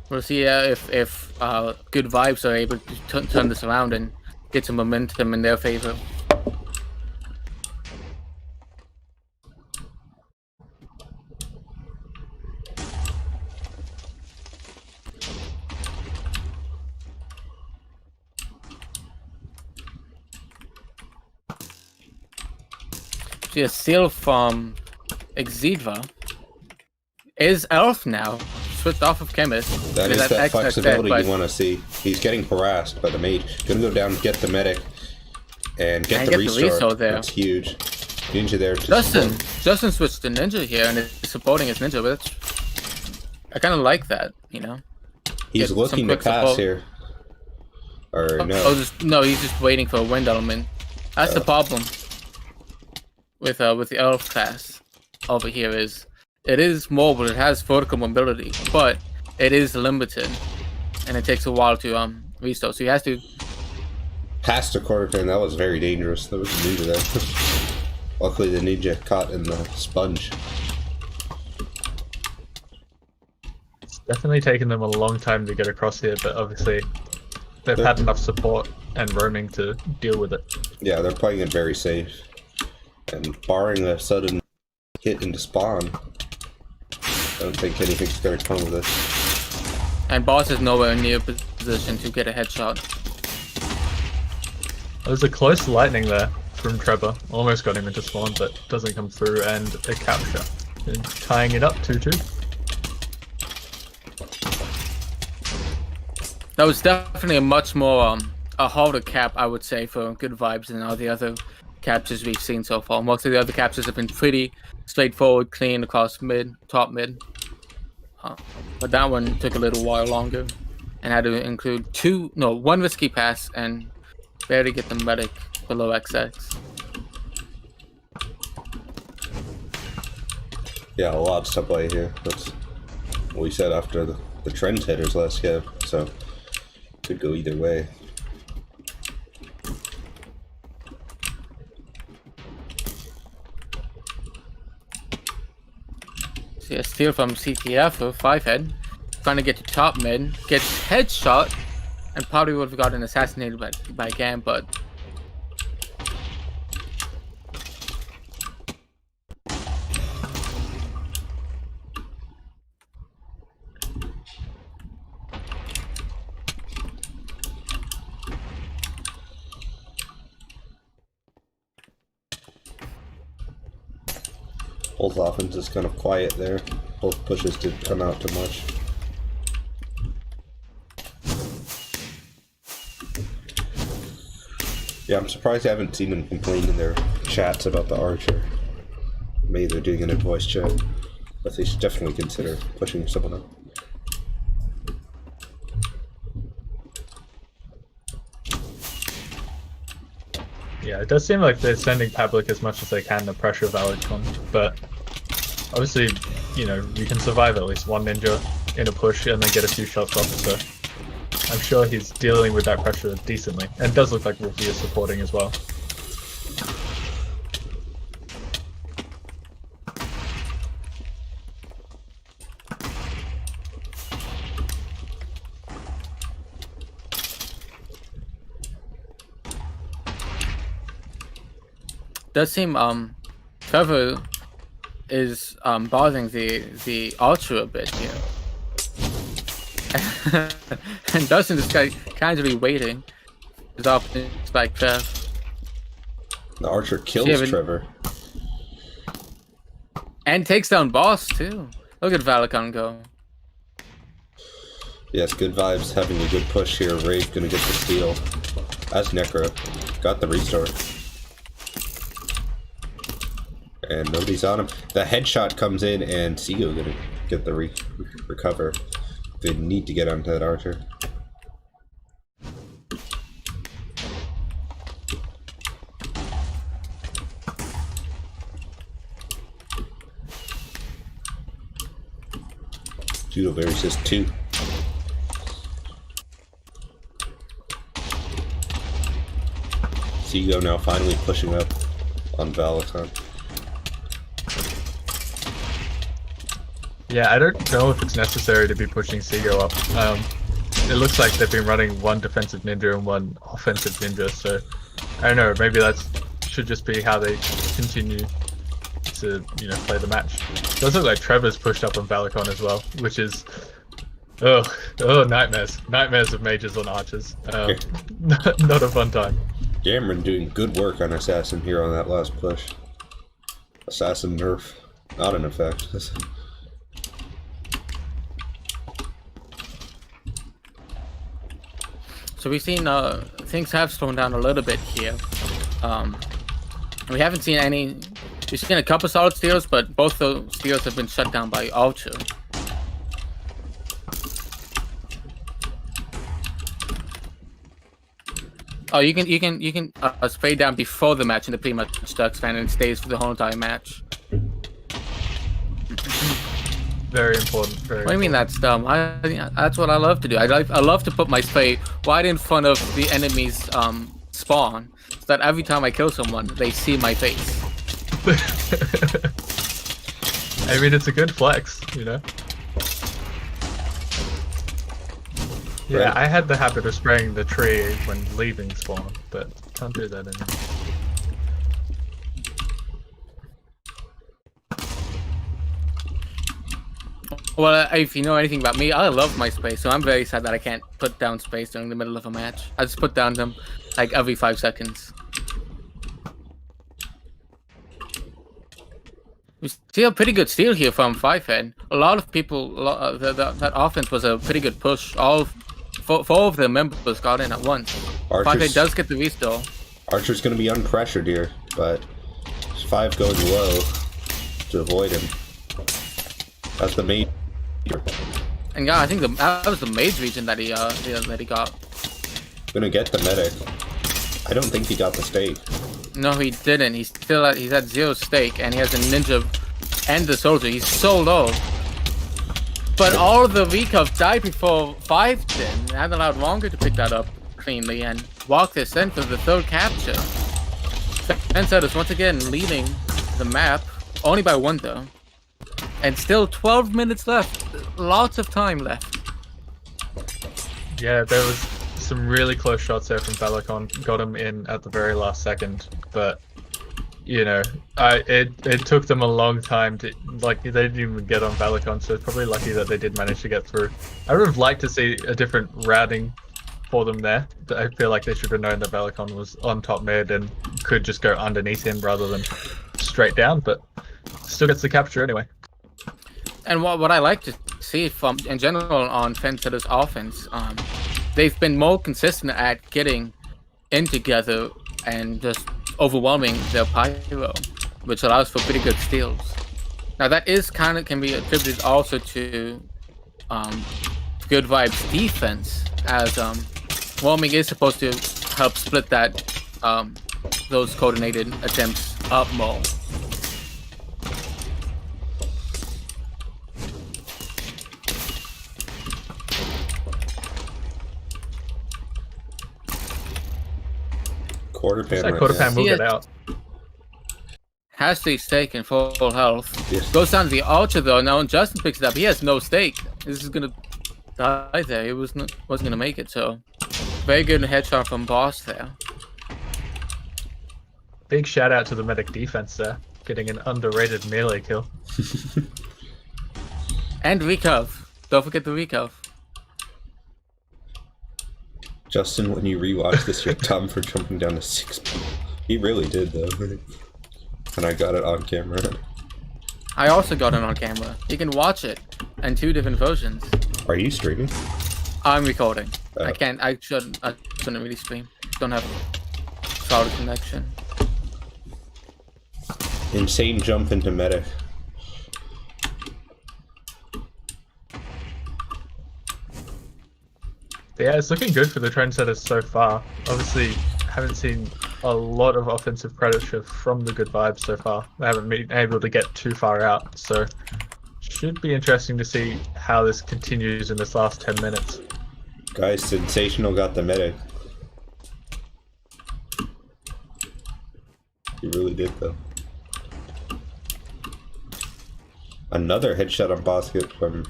we'll see if Good Vibes are able to turn this around and get some momentum in their favor. See a steal from Exidva. Is Elf now switched off of Chemist? That is that flexibility you want to see. He's getting harassed by the mage. Gonna go down, get the medic, and get the restore. There. That's huge. Ninja there to Justin switched to Ninja here and is supporting his Ninja, but I kind of like that, He's looking to pass here. Or no. He's just waiting for a wind element. That's the problem with the Elf class over here is it is mobile, it has vertical mobility, but it is limited, and it takes a while to restore. So he has to pass the quarter turn. That was very dangerous. There was a ninja there. Luckily, the ninja caught in the sponge. It's definitely taken them a long time to get across here, but obviously they've had enough support and roaming to deal with it. Yeah, they're playing it very safe. And barring a sudden hit into spawn, I don't think anything's going to come of this. And Boss is nowhere near position to get a headshot. There's a close lightning there from Trevor. Almost got him into spawn, but doesn't come through, and a capture. And tying it up 2-2. That was definitely a much more a harder cap, I would say, for Good Vibes than all the other captures we've seen so far. Most of the other captures have been pretty straightforward, clean across top mid. But that one took a little while longer and had to include one risky pass and barely get the medic below XX. Yeah, a lot to play here. That's what we said after the Trendsetters last game, so could go either way. See a steal from CTF for 5-head. Trying to get to top mid. Gets headshot. And probably would have gotten assassinated by Gam, but Both offense is kind of quiet there. Both pushes didn't come out too much. Yeah, I'm surprised I haven't seen them complain in their chats about the Archer. Maybe they're doing it in voice chat, but they should definitely consider pushing someone up. Yeah, it does seem like they're sending Pavlik as much as they can to pressure Valicon, but obviously, you know, you can survive at least one ninja in a push and then get a few shots off, so I'm sure he's dealing with that pressure decently. And it does look like Wolfie is supporting as well. Does seem Trevor is bothering the Archer a bit here. And Dustin is kind of be waiting. His opponent like Trev. The Archer kills Trevor. And takes down Boss too. Look at Valicon go. Yes, good vibes having a good push here. Rave gonna get the steal. As Necro. Got the restore. And nobody's on him. The headshot comes in and Seago gonna get the recover. They need to get onto that Archer. Judo Berry says 2. Seago now finally pushing up on Valicon. Yeah, I don't know if it's necessary to be pushing Seago up. It looks like they've been running one defensive ninja and one offensive ninja, so I don't know, maybe that should just be how they continue to, you know, play the match. It does look like Trevor's pushed up on Valicon as well, which is nightmares. Nightmares of mages on archers. Not a fun time. Cameron doing good work on Assassin here on that last push. Assassin nerf, not an effect. So we've seen things have slowed down a little bit here. We haven't seen any. We've seen a couple solid steals, but both the steals have been shut down by Archer. Oh, you can spray down before the match and it pretty much stuck fan and it stays for the whole entire match. Very important. Very. What do you mean that's dumb? That's what I love to do. I love to put my spray right in front of the enemy's spawn, so that every time I kill someone, they see my face. I mean, it's a good flex, you know. Yeah, Right. I had the habit of spraying the tree when leaving spawn, but can't do that anymore. Well, if you know anything about me, I love my space, so I'm very sad that I can't put down space during the middle of a match. I just put down them like every 5 seconds. We see a pretty good steal here from Fivehead. A lot of people, that offense was a pretty good push. Four of the members got in at once. Fivehead does get the restore. Archer's going to be unpressured here, but 5 going low to avoid him. That's the main. And yeah, I think that was the mage region that he got. Gonna get the medic. I don't think he got the stake. No, he didn't. He's at 0 stake, and he has a ninja and the soldier. He's so low. But all of the recov died before 5 did. And had allowed longer to pick that up cleanly and walk this in for the 3rd capture. Trendsetters once again leading the map, only by 1 though. And still 12 minutes left. Lots of time left. Yeah, there was some really close shots there from Valicon. Got him in at the very last second, but you know, it took them a long time to, like, they didn't even get on Valicon, so it's probably lucky that they did manage to get through. I would have liked to see a different routing for them there. I feel like they should have known that Valicon was on top mid and could just go underneath him rather than straight down, but still gets the capture anyway. And what I like to see from in general on Trendsetters offense, they've been more consistent at getting in together and just overwhelming their pyro, which allows for pretty good steals. Now that is can be attributed also to Good Vibes defense, as roaming is supposed to help split that those coordinated attempts up more. Quarter pan. That quarter pan will Yeah. get out. Has the stake in full health. Yes. Goes down to the Ultra though. Now when Justin picks it up, he has no stake. This is gonna die there. He wasn't gonna make it. So very good headshot from Boss there. Big shout out to the medic defense there, getting an underrated melee kill. And recov. Don't forget the recov. Justin, when you rewatch this, you're dumb for jumping down to 6. He really did, though. And I got it on camera. I also got it on camera. You can watch it in 2 different versions. Are you streaming? I'm recording. Oh. I can't. I shouldn't really stream. Don't have a solid connection. Insane jump into medic. But yeah, it's looking good for the Trendsetters so far. Obviously, haven't seen a lot of offensive pressure from the Good Vibes so far. They haven't been able to get too far out, so should be interesting to see how this continues in this last 10 minutes. Guys, Sensational got the medic. He really did, though. Another headshot on basket from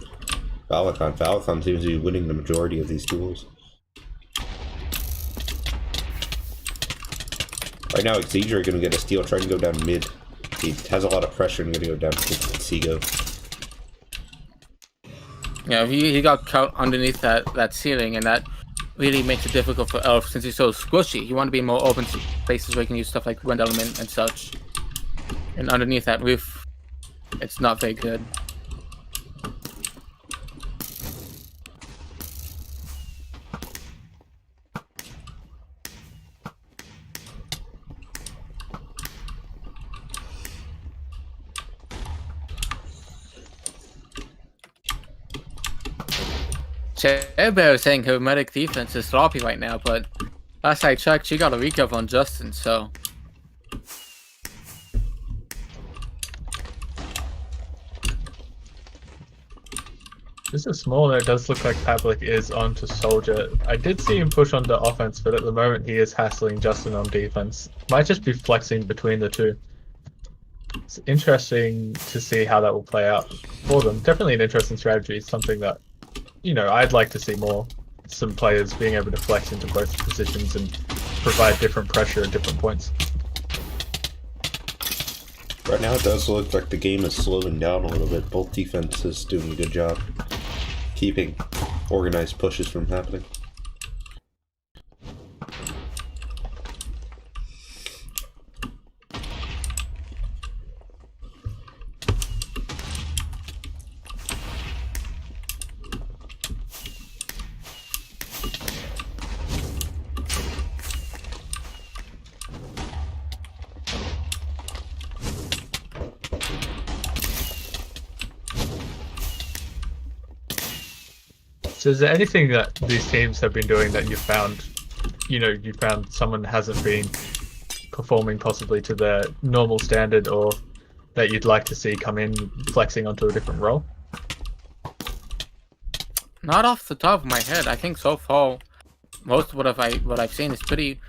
Valakon. Valakon seems to be winning the majority of these duels. Right now, Xedra gonna get a steal, trying to go down mid. He has a lot of pressure and gonna go down to Seago. Yeah, he got caught underneath that ceiling, and that really makes it difficult for Elf since he's so squishy. You want to be more open spaces where you can use stuff like wind element and such. And underneath that roof, it's not very good. Bear is saying her medic defense is sloppy right now, but last I checked, she got a recov on Justin, so. Just a small note, it does look like Pavlik is onto Soldier. I did see him push onto offense, but at the moment he is hassling Justin on defense. Might just be flexing between the two. It's interesting to see how that will play out for them. Definitely an interesting strategy, something that, you know, I'd like to see more. Some players being able to flex into both positions and provide different pressure at different points. Right now, it does look like the game is slowing down a little bit. Both defenses doing a good job keeping organized pushes from happening. So is there anything that these teams have been doing that you found, you found someone hasn't been performing possibly to their normal standard, or that you'd like to see come in flexing onto a different role? Not off the top of my head. I think so far, most of what I've seen is pretty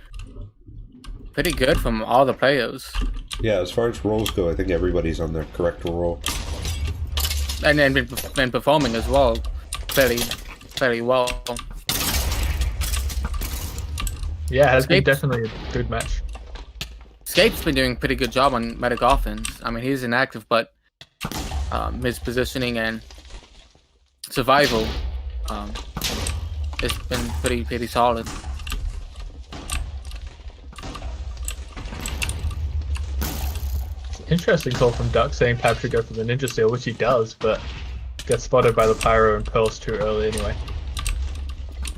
good from all the players. Yeah, as far as roles go, I think everybody's on their correct role. And been performing as well, fairly well. Yeah, it has been Escape. definitely a good match. Escape's been doing a pretty good job on medic offense. I mean, he's inactive, but his positioning and survival has been pretty solid. It's Interesting call from Duck saying Pab should go for the Ninja Steal, which he does, but gets spotted by the Pyro and Pearls too early anyway.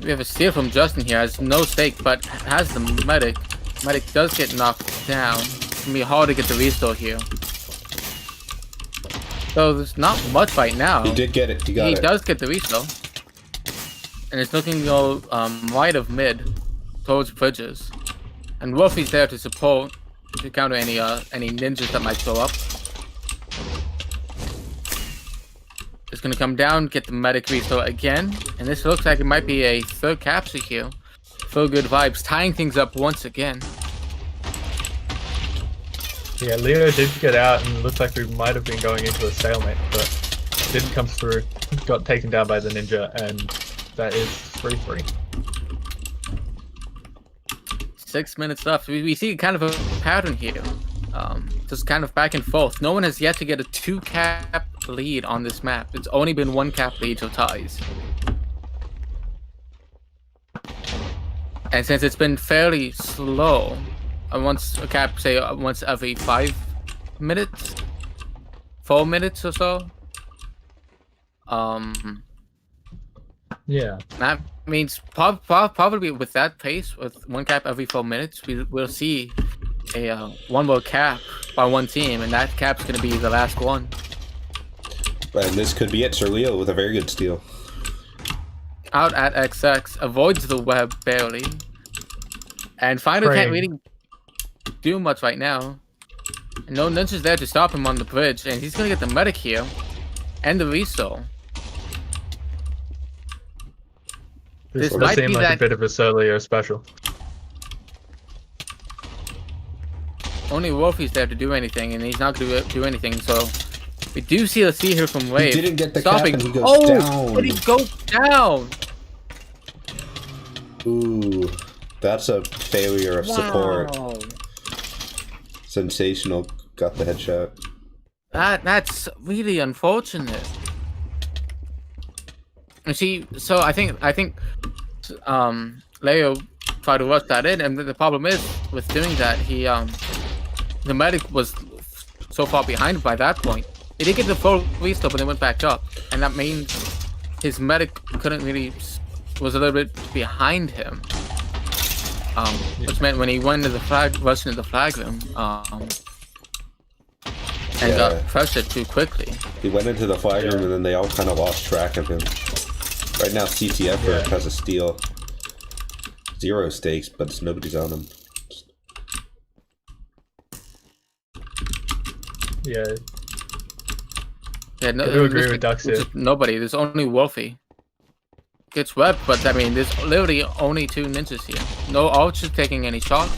We have a steal from Justin here. Has no stake, but has the medic. Medic does get knocked down. It's gonna be hard to get the restore here. So there's not much right now. He did get it. He got it. He does get the restore. And it's looking to go right of mid towards bridges. And Wolfie's there to support, to counter any ninjas that might show up. It's gonna come down, get the medic restore again, and this looks like it might be a third capture here. Feel good vibes, tying things up once again. Yeah, Leo did get out and it looked like we might have been going into a stalemate, but didn't come through. Got taken down by the ninja, and that is 3-3. 6 minutes left. We see kind of a pattern here. Just kind of back and forth. No one has yet to get a 2-cap lead on this map. It's only been 1-cap leads or ties. And since it's been fairly slow, once a cap, say once every 5 minutes, 4 minutes or so. Yeah. That means probably with that pace, with 1-cap every 4 minutes, we'll see a one more cap by one team, and that cap's gonna be the last one. And this could be it. Sir Leo with a very good steal. Out at XX, avoids the web barely, and Finder can't really do much right now. And no ninjas there to stop him on the bridge, and he's gonna get the medic here and the restore. This might might seem be like a that bit of a solo special. only Wolfie's there to do anything, and he's not gonna do anything. So we do see a C here from Wave. He didn't get the stopping. cap and he goes down. But he goes down. Ooh, that's a failure of support. Sensational, got the headshot. That's really unfortunate. And see, so I think Leo tried to rush that in, and the problem is with doing that, he the medic was so far behind by that point. He did get the full restore, but then went back up, and that means his medic couldn't really, was a little bit behind him. Which meant when he went into the flag, rushed into the flag room, and got pressured too quickly. He went into the flag room and then they all kind of lost track of him. Right now CTF has a steal. 0 stakes, but nobody's on him. Yeah. Yeah, no, I do agree with Ducks here. Nobody, there's only Wolfie. Gets webbed, but I mean, there's literally only 2 ninjas here. No Archer taking any shots.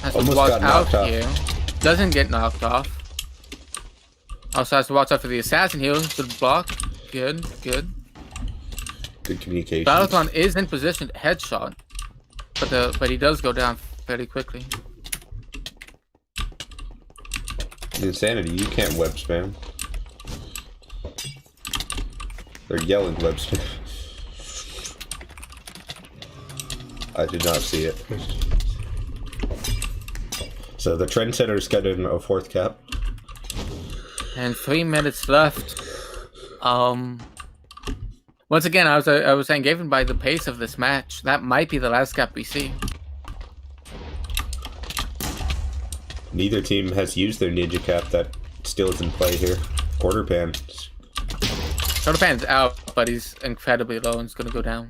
Has to watch out here. Doesn't get knocked off. Also has to watch out for the assassin here. Good block. Good. Good communication. Battlecon is in position. Headshot. But he does go down fairly quickly. Insanity, you can't web spam. They're yelling web spam. I did not see it. So the Trendsetters got in a 4th cap. And 3 minutes left. Once again, I was saying, given by the pace of this match, that might be the last cap we see. Neither team has used their ninja cap. That still is in play here. Quarter pan. Quarter pan's out, but he's incredibly low and it's gonna go down.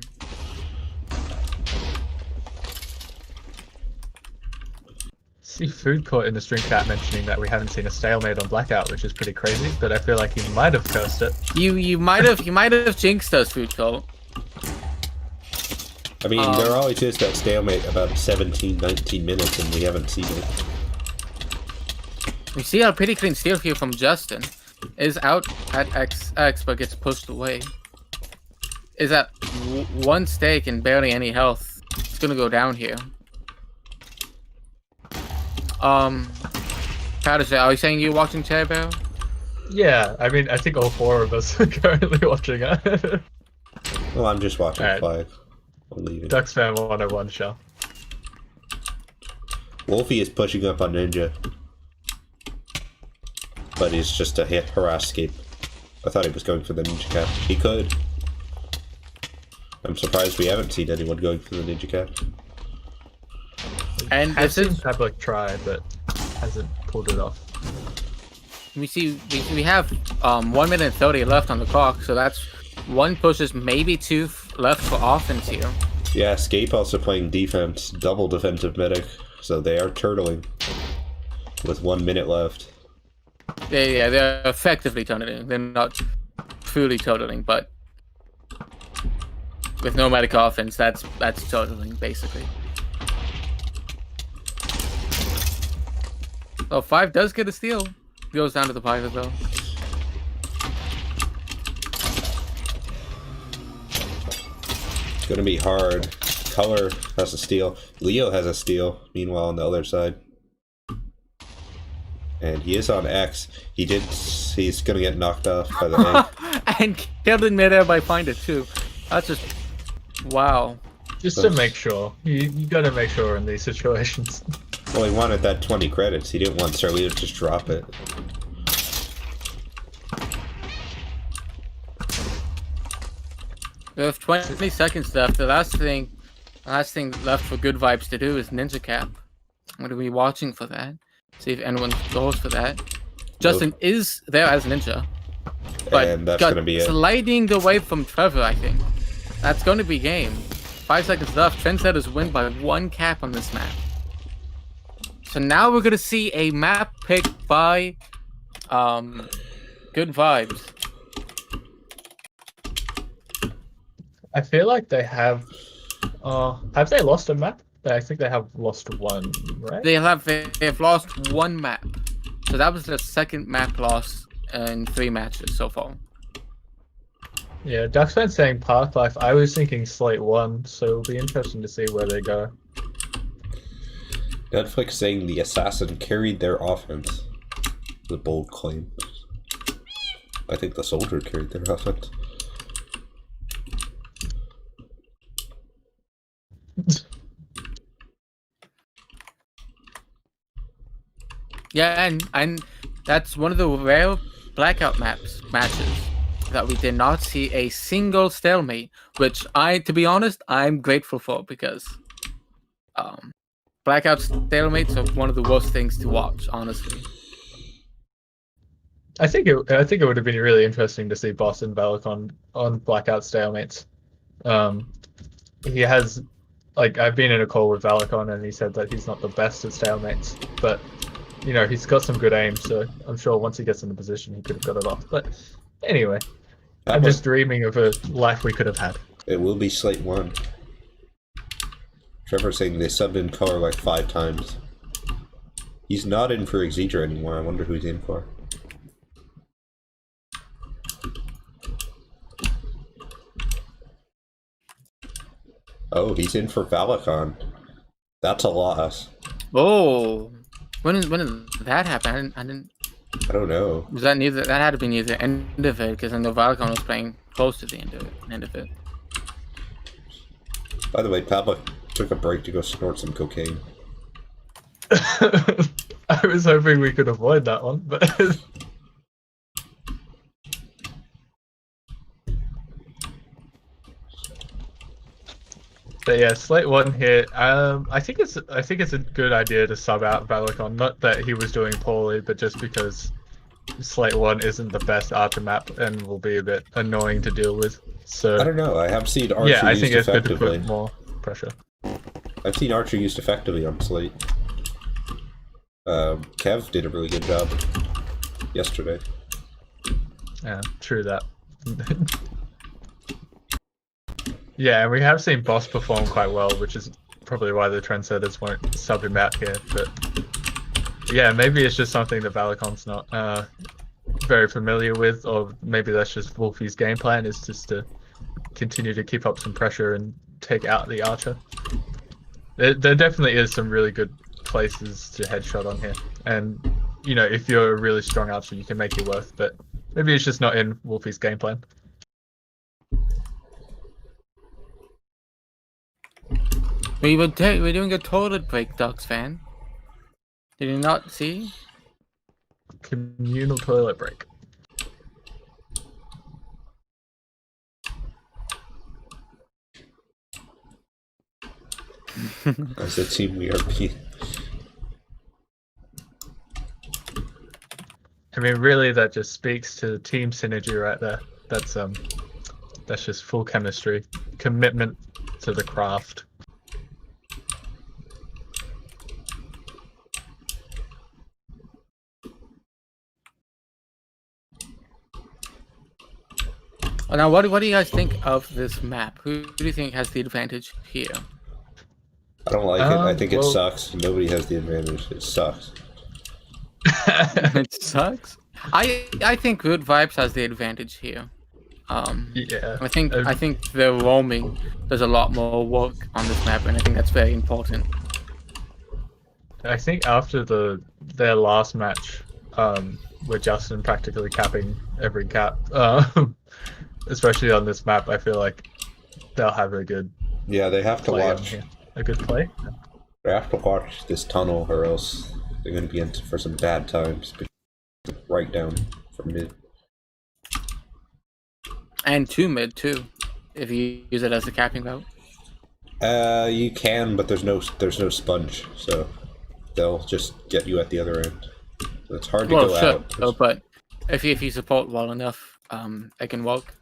See Food Court in the stream chat mentioning that we haven't seen a stalemate on Blackout, which is pretty crazy, but I feel like he might have cursed it. You might have jinxed us, Food Court. I mean, there always is that stalemate about 17, 19 minutes, and we haven't seen it. We see a pretty clean steal here from Justin. Is out at XX, but gets pushed away. Is at 1 stake and barely any health. It's gonna go down here. Prodigy, are you saying you're watching Cherry Barrel? Yeah, I mean, I think all 4 of us are currently watching it. Well, I'm just watching Alright. 5. I'm leaving. Ducks fan 101, Shell. Wolfie is pushing up on Ninja. but he's just a harass escape. I thought he was going for the ninja cap. He could. I'm surprised we haven't seen anyone going for the ninja cap. And I've this seen is Pablo try, but hasn't pulled it off. we have 1 minute and 30 left on the clock, so that's 1 pushes, maybe 2 left for offense here. Yeah, Escape also playing defense, double defensive medic, so they are turtling with 1 minute left. Yeah, they're effectively totaling. They're not truly totaling, but with no medic offense, that's totaling basically. Oh, 5 does get a steal. Goes down to the pilot though. It's gonna be hard. Color has a steal. Leo has a steal, meanwhile on the other side. And he is on X. He's gonna get knocked off by the egg. And killed in midair by Finder too. That's just wow. Just to make sure. You gotta make sure in these situations. Well, he wanted that 20 credits. He didn't want Sir Leo to just drop it. We have 20 seconds left. The last thing left for Good Vibes to do is Ninja Cap. I'm gonna be watching for that. See if anyone goes for that. Justin is there as Ninja, but and that's gonna be it. Sliding away from Trevor, I think. That's gonna be game. 5 seconds left. Trendsetters win by 1 cap on this map. So now we're gonna see a map picked by Good Vibes. I feel like they have they lost a map? I think they have lost 1, right? They've lost 1 map. So that was their 2nd map loss in 3 matches so far. Yeah, Ducksman saying Park Life. I was thinking Slate 1, so it'll be interesting to see where they go. Netflix saying the assassin carried their offense. The bold claim. I think the soldier carried their offense. Yeah, and that's one of the rare blackout matches that we did not see a single stalemate, which to be honest, I'm grateful for, because blackout stalemates are one of the worst things to watch, honestly. I think it would have been really interesting to see Boss and Valak on blackout stalemates. He has, like, I've been in a call with Valakon and he said that he's not the best at stalemates, but you know, he's got some good aim, so I'm sure once he gets in the position he could have got it off. But anyway, I'm just dreaming of a life we could have had. It will be Slate 1. Trevor saying they subbed in color like 5 times. He's not in for Exedra anymore. I wonder who he's in for. Oh, he's in for Valakon. That's a loss. Oh, when did that happen? I don't know. Was that neither? That had to be near the end of it, because I know Valakon was playing close to the end of it. By the way, Pablo took a break to go snort some cocaine. I was hoping we could avoid that one, but but yeah, Slate 1 here. I think it's a good idea to sub out Valakon. Not that he was doing poorly, but just because Slate 1 isn't the best Archer map and will be a bit annoying to deal with. So I don't know. I have seen Archer I used think it's good to effectively. put more pressure. I've seen Archer used effectively on Slate. Kev did a really good job yesterday. Yeah, true that. Yeah, and we have seen Boss perform quite well, which is probably why the Trendsetters won't sub him out here. But yeah, maybe it's just something that Valakon's not very familiar with, or maybe that's just Wolfie's game plan, is just to continue to keep up some pressure and take out the Archer. There definitely is some really good places to headshot on here, and you know, if you're a really strong Archer, you can make it worth. But maybe it's just not in Wolfie's game plan. We're doing a toilet break, Ducks fan. Did you not see? communal toilet break. As a team, we are being. I mean, really, that just speaks to team synergy right there. That's just full chemistry, commitment to the craft. Well, now, what do you guys think of this map? Who do you think has the advantage here? I don't like it. I think it well- sucks. Nobody has the advantage. It sucks. It sucks. I think Good Vibes has the advantage here. Yeah. I think the roaming does a lot more work on this map, and I think that's very important. I think after their last match, with Justin practically capping every cap, especially on this map, I feel like they'll have a good Yeah, they have to play on watch. here. A good play. They have to watch this tunnel, or else they're going to be in for some bad times. Right down from mid. And to mid too, if you use it as a capping route. You can, but there's no sponge, so they'll just get you at the other end. It's hard to go out. Oh, but if you support well enough, it can work.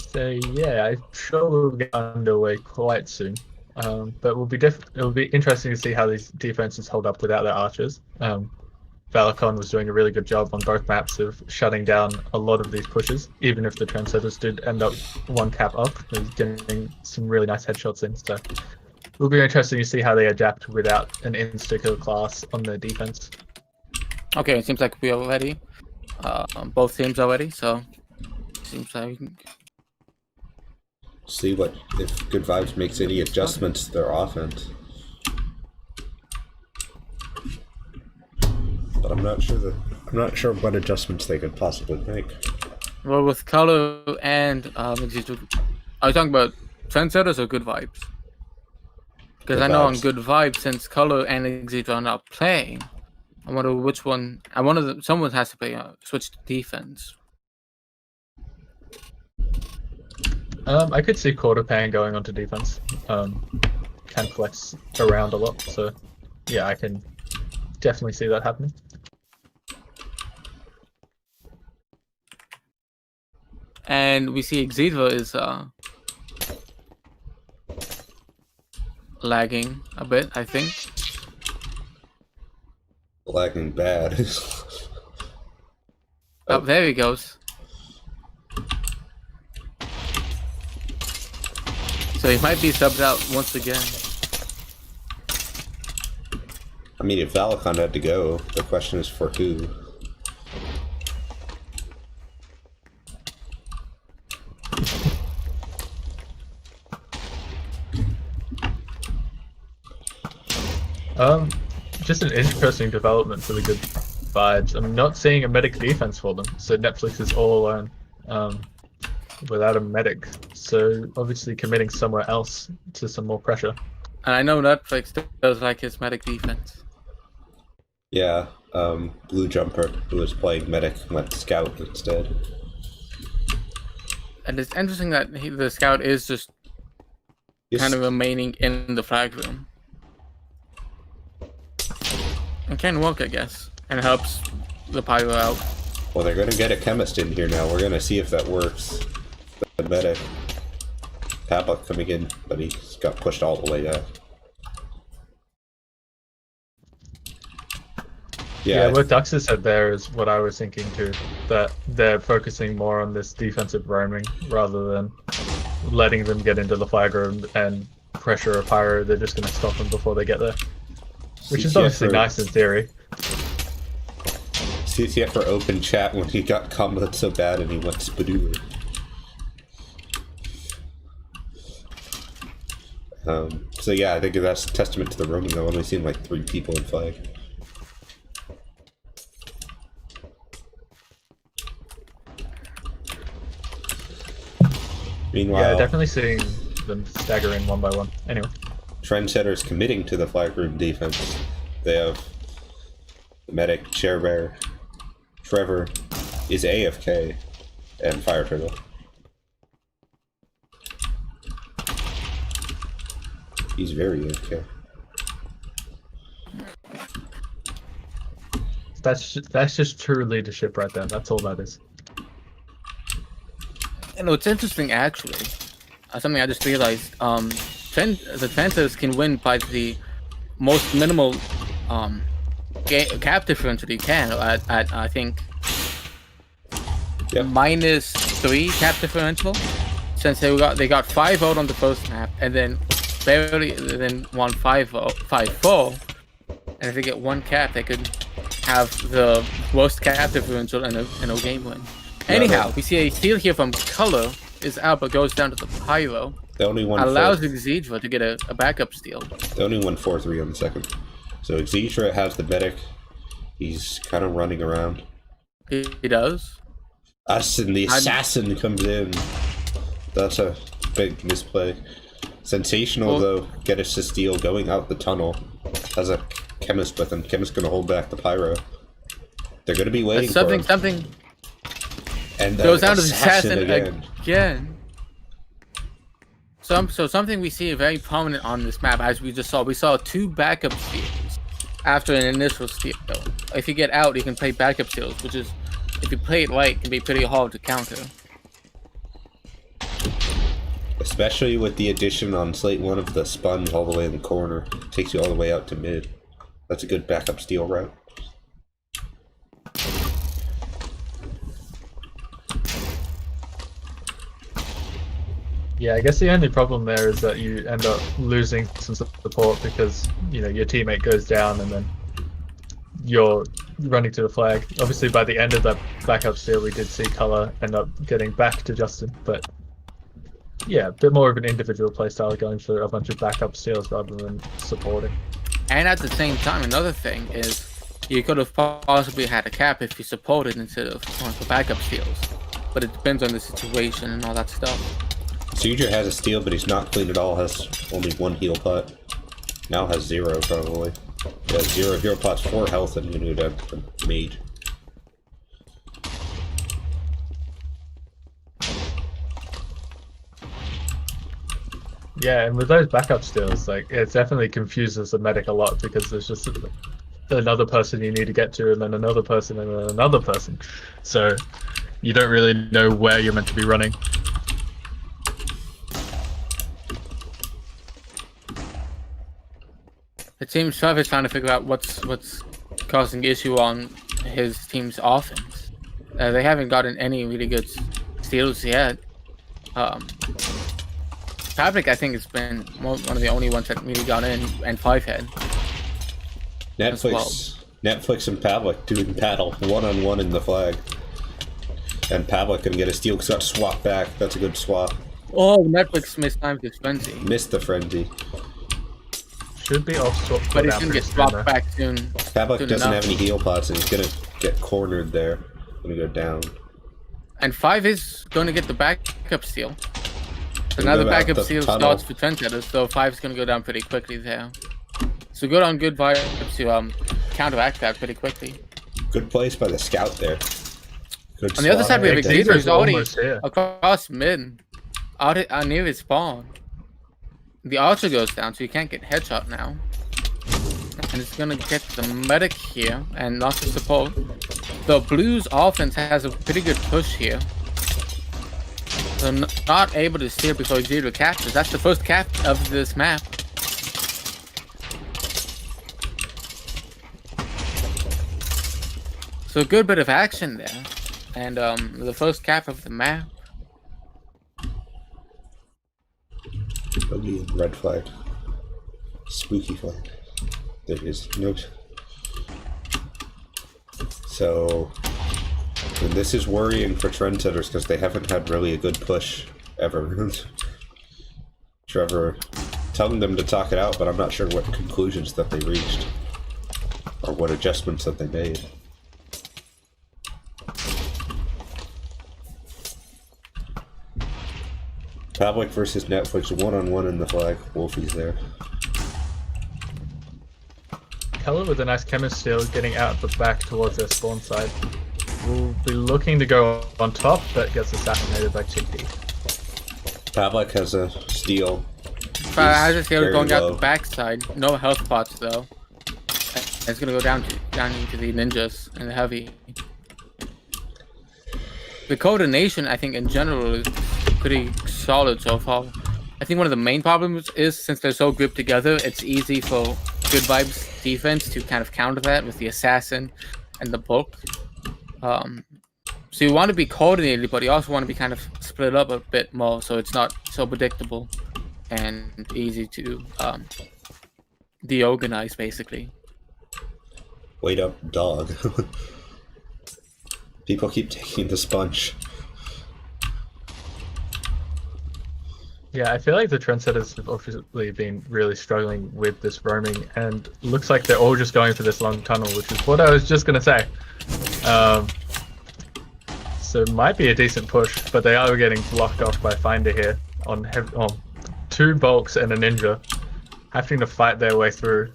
So yeah, I'm sure we'll get underway quite soon. But it'll be interesting to see how these defenses hold up without their archers. Valacon was doing a really good job on both maps of shutting down a lot of these pushes, even if the Trendsetters did end up one cap up, getting some really nice headshots in. So it'll be interesting to see how they adapt without an insta-kill class on their defense. Okay, it seems like we are ready. Both teams are ready, so seems like See what if Good Vibes makes any adjustments to their offense. But I'm not sure what adjustments they could possibly make. well with Color and are you talking about Trendsetters or Good Vibes? Because Good I know on Vibes. Good Vibes, since Color and Exito are not playing, I wonder which one. Someone has to play switch to defense. I could see Quarter Pan going onto defense. Can flex around a lot, so yeah, I can definitely see that happening. And we see Exito is lagging a bit, I think. Lagging bad. Oh, there he goes. So he might be subbed out once again. I mean, if Valacon had to go, the question is for who? Just an interesting development for the Good Vibes. I'm not seeing a medic defense for them, so Netflix is all alone without a medic. So obviously committing somewhere else to some more pressure. And I know Netflix does like his medic defense. Yeah, Blue Jumper, who was playing medic, went scout instead. And it's interesting that the scout is just kind of remaining in the flag room. It can work, I guess, and helps the pyro out. Well, they're gonna get a chemist in here now. We're gonna see if that works. The medic. Papa coming in, but he got pushed all the way out. Yeah, what Duxa said there is what I was thinking too. That they're focusing more on this defensive roaming rather than letting them get into the flag room and pressure a pyro. They're just going to stop them before they get there. Which is obviously nice in theory. CTF for open chat when he got comboed so bad and he went Spadooer. So yeah, I think that's a testament to the roaming. I've only seen like 3 people in flag. Meanwhile, Yeah, definitely seeing them stagger in one by one. Anyway. Trendsetters committing to the flag room defense. They have the medic, Chair Bear, Trevor is AFK, and Fire Turtle. He's very AFK. That's just true leadership right there. That's all that is. You know, it's interesting actually. Something I just realized. The Trendsetters can win by the most minimal cap differential you can at I think -3 cap differential. Since they got 5-0 on the first map and then won 5-4, and if they get one cap, they could have the worst cap differential and a game win. Anyhow, we see a steal here from Color is out, but goes down to the Pyro. They only won allows Exidra to get a backup steal. They only won 4-3 on the second. So Exidra has the medic. He's kind of running around. He does. And the assassin comes in. That's a big misplay. Sensational though, get us to steal going out the tunnel. Has a chemist with him. Chemist gonna hold back the Pyro. They're gonna be waiting for him. Something. And goes down to the assassin again. So something we see very prominent on this map, as we just saw. We saw 2 backup steals after an initial steal. If you get out, you can play backup steals, which is, if you play it right, can be pretty hard to counter. Especially with the addition on Slate 1 of the sponge all the way in the corner. Takes you all the way out to mid. That's a good backup steal route. Yeah, I guess the only problem there is that you end up losing some support because, you know, your teammate goes down and then you're running to the flag. Obviously, by the end of that backup steal, we did see Color end up getting back to Justin, but yeah, a bit more of an individual playstyle going for a bunch of backup steals rather than supporting. And at the same time, another thing is you could have possibly had a cap if you supported instead of going for backup steals, but it depends on the situation and all that stuff. Exidra has a steal, but he's not clean at all. Has only 1 heal pot. Now has 0 probably. Yeah, 0 hero pots, 4 health, and gonna go down to mage. Yeah, and with those backup steals, like, it definitely confuses the medic a lot because there's just another person you need to get to, and then another person, and then another person. So you don't really know where you're meant to be running. It seems Trevor's trying to figure out what's causing issue on his team's offense. They haven't gotten any really good steals yet. Fabric, I think, has been one of the only ones that really got in, and 5-head. Netflix and Pavlik doing battle 1-on-1 in the flag. And Pavlik can get a steal because got swapped back. That's a good swap. Oh, Netflix missed time his frenzy. Missed the frenzy. Should be off swap. But he's gonna get swapped back soon. Pavlik doesn't have any heal pots and he's gonna get cornered there. Gonna go down. And 5 is gonna get the backup steal. Another backup steal starts for Trendsetters, so 5 is gonna go down pretty quickly there. So good on good vibes to counteract that pretty quickly. Good place by the scout there. Good on the other side we have Exidra, who's already across mid, out near his spawn. The archer goes down, so you can't get headshot now. And it's gonna get the medic here and lots of support. The Blues offense has a pretty good push here. So not able to steal before Exidra captures. That's the first cap of this map. So a good bit of action there. And the first cap of the map. Ugly red flag. Spooky flag. There it is. Note. So, and this is worrying for Trendsetters because they haven't had really a good push ever. Trevor telling them to talk it out, but I'm not sure what conclusions that they reached or what adjustments that they made. Pavlik versus Netflix, one-on-one in the flag. Wolfie's there. Keller with a nice chemist steal, getting out the back towards their spawn side. Will be looking to go on top, but gets assassinated by Chickpea. Pavlik has a steal. But I just feel very going low. out the backside. No health pots though. It's gonna go down into the ninjas and the heavy. The coordination, I think, in general is pretty solid so far. I think one of the main problems is since they're so grouped together, it's easy for Good Vibes defense to kind of counter that with the assassin and the book. So you want to be coordinated, but you also want to be kind of split up a bit more, so it's not so predictable and easy to de-organize, basically. Wait up, dog. People keep taking the sponge. Yeah, I feel like the Trendsetters have obviously been really struggling with this roaming, and looks like they're all just going for this long tunnel, which is what I was just going to say. So it might be a decent push, but they are getting blocked off by Finder here on two bulks and a ninja, having to fight their way through.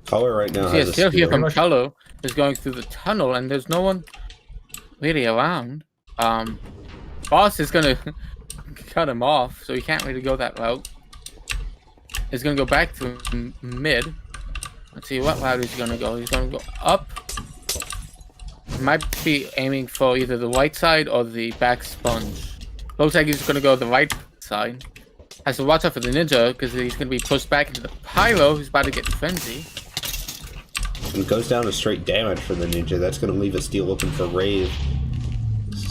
Color right now See, has a a steal here steal. from Cello is going through the tunnel, and there's no one really around. Boss is gonna cut him off, so he can't really go that route. He's gonna go back through mid. Let's see what route he's gonna go. He's gonna go up. He might be aiming for either the right side or the back sponge. Looks like he's gonna go the right side. Has to watch out for the ninja because he's gonna be pushed back into the pyro. He's about to get frenzy. And goes down to straight damage for the ninja. That's going to leave a steal open for Rave.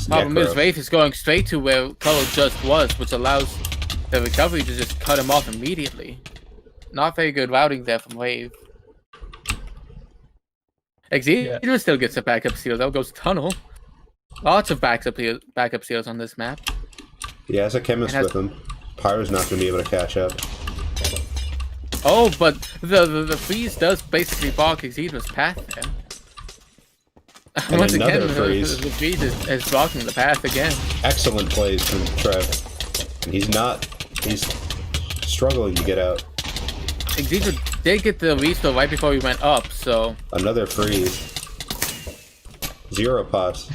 Problem is, Wraith is going straight to where Color just was, which allows the recovery to just cut him off immediately. Not very good routing there from Wave. Exeter still gets a backup steal, though. Goes tunnel. Lots of backup steals on this map. He has a chemist with him. Pyro's not going to be able to catch up. Oh, but the freeze does basically block Exeter's path there. And Once again, another freeze. the freeze is blocking the path again. Excellent plays from Trev. And he's struggling to get out. Exeter did get the restore right before he went up, so... Another freeze. 0 pots.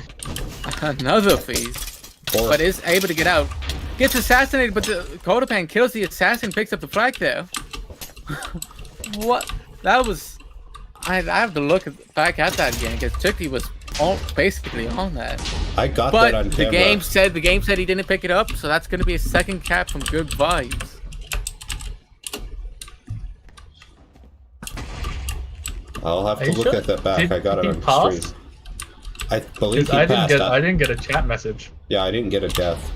Another freeze. But is able to get out. Gets assassinated, but the Kodopan kills the assassin, picks up the flag there. What? That was... I have to look back at that again, because Chickpea was basically on that. I got that on camera. The game said he didn't pick it up, so that's going to be a second cap from Good Vibes. I'll have to look at that back. I got it on stream. I believe he passed. I didn't get a chat message. Yeah, I didn't get a death.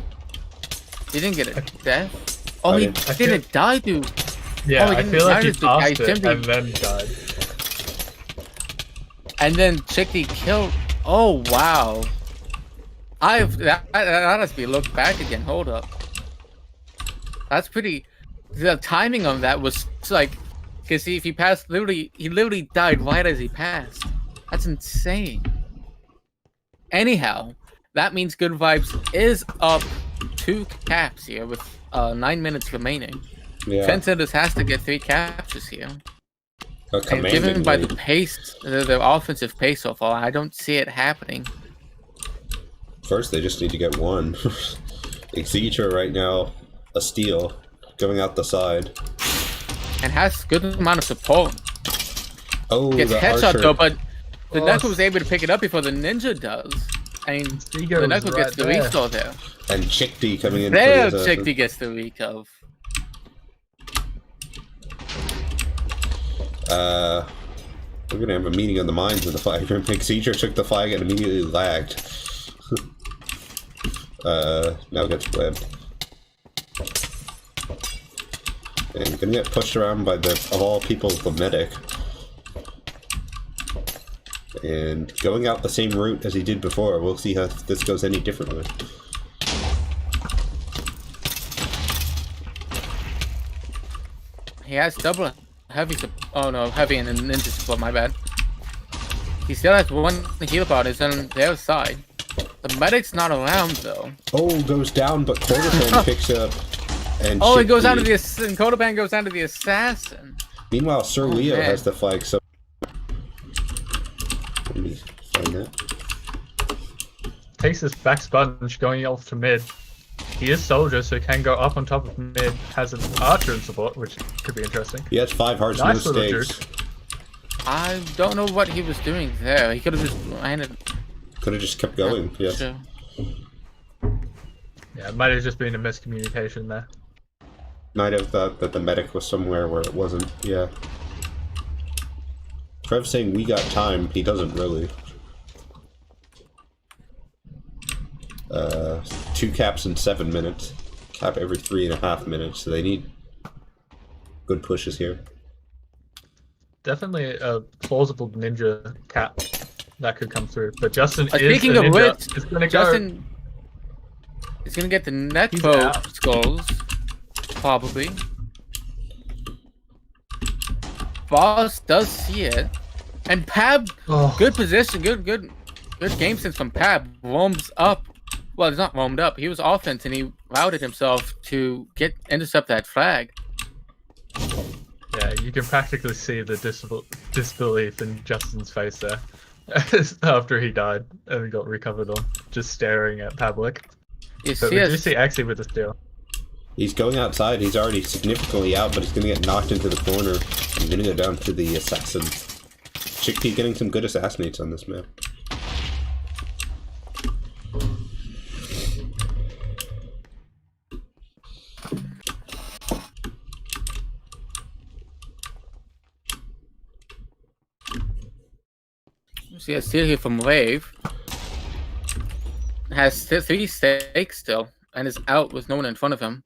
You didn't get a death? Oh, he didn't die, dude. Yeah, I feel like he passed it simply... and then died. And then Chickpea killed... Oh, wow. That has to be looked back again. Hold up. That's pretty... The timing on that was like... Because if he passed, he literally died right as he passed. That's insane. Anyhow, that means Good Vibes is up 2 caps here with 9 minutes remaining. Yeah. Trendsetters has to get 3 captures here. And given by the pace, the offensive pace so far, I don't see it happening. First, they just need to get 1. Exeter right now, a steal, going out the side. And has good amount of support. Oh, gets the headshot archer. though, but the Knuckle was able to pick it up before the ninja does. I mean, the Knuckle gets the restore there. And Chickpea coming in. There, Chickpea gets the recov. We're gonna have a meeting of the minds of the flag. Exeter took the flag and immediately lagged. Now gets webbed. And gonna get pushed around by of all people, the medic. And going out the same route as he did before. We'll see how this goes any differently. He has double heavy heavy and ninja support, my bad. He still has 1 heal pod, is on their side. The medic's not around though. Oh, goes down, but Quarterton picks up And Oh, he goes Chickpea. down to the assassin. Kodoban goes down to the assassin. Meanwhile, Sir Leo man. has the flag. So let me find that. Takes his back sponge going off to mid. He is soldier, so he can go up on top of mid. Has an archer in support, which could be interesting. He has 5 hearts, Nice no little stakes. I don't know what he was doing there. He could have just landed. Could have just kept going. Yes. Sure. Yeah, it might have just been a miscommunication there. Might have thought that the medic was somewhere where it wasn't. Yeah. Trev saying we got time. He doesn't really. 2 caps in 7 minutes. Cap every 3.5 minutes. So they need good pushes here. Definitely a plausible ninja cap that could come through. But Justin is Speaking a of ninja. which, It's gonna Justin is gonna get the He's Netpo out. skulls, probably. Boss does see it, and Pab, Oh. good position, good game sense from Pab. Roams up. Well, he's not roamed up. He was offense, and he routed himself to intercept that flag. Yeah, you can practically see the disbelief in Justin's face there after he died and got recovered on, just staring at Pavlik. You But see we us. do see Axie with the steal. He's going outside. He's already significantly out, but he's going to get knocked into the corner. I'm going to go down to the assassin. Chickpea getting some good assassinates on this map. See a steal here from Wave. Has 3 stakes still, and is out with no one in front of him.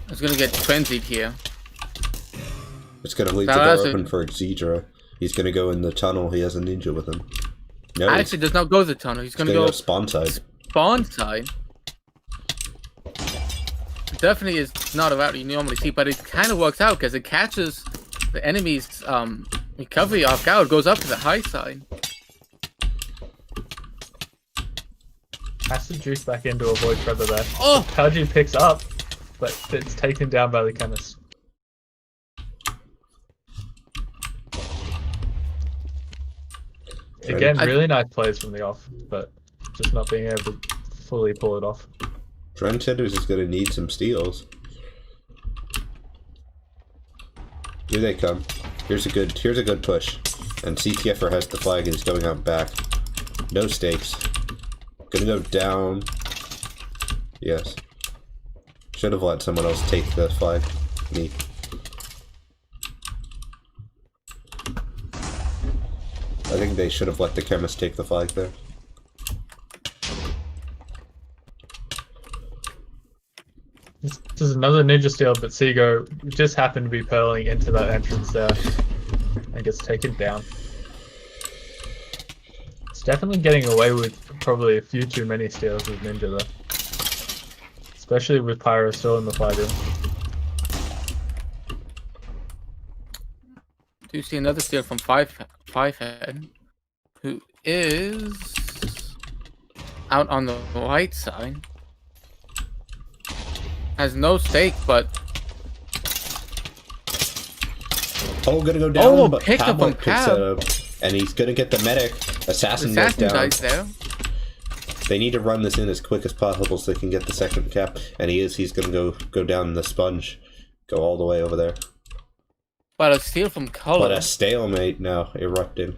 He's gonna get frenzied here. It's going to leave the Now, door open for Xedra. He's going to go in the tunnel. He has a ninja with him. No, Actually, does not go to the tunnel. He's he's gonna going to go go spawn side. spawn side. Definitely is not a route you normally see, but it kind of works out because it catches the enemy's recovery off guard, goes up to the high side. Has to juice back in to avoid Trevor there. Oh! Kaji picks up, but it's taken down by the chemist. Again, really nice plays from the off, but just not being able to fully pull it off. Trendsetters is going to need some steals. Here they come. Here's a good push. And CTF has the flag and is going out back. No stakes. Gonna go down. Yes. Should have let someone else take the flag. Me. I think they should have let the chemist take the flag there. This is another ninja steal, but Seago just happened to be pearling into that entrance there and gets taken down. It's definitely getting away with probably a few too many steals with Ninja though. Especially with Pyro still in the fighter. Do you see another steal from Fivehead, who is out on the right side? Has no stake, but Gonna go down, Oh, but picked up on Pablo picks Pab. it up, and he's gonna get the medic. Assassin goes Assassin down. dies there. They need to run this in as quick as possible so they can get the second cap, and he's gonna go down the sponge, go all the way over there. But a steal from Color. But a stalemate now erupting.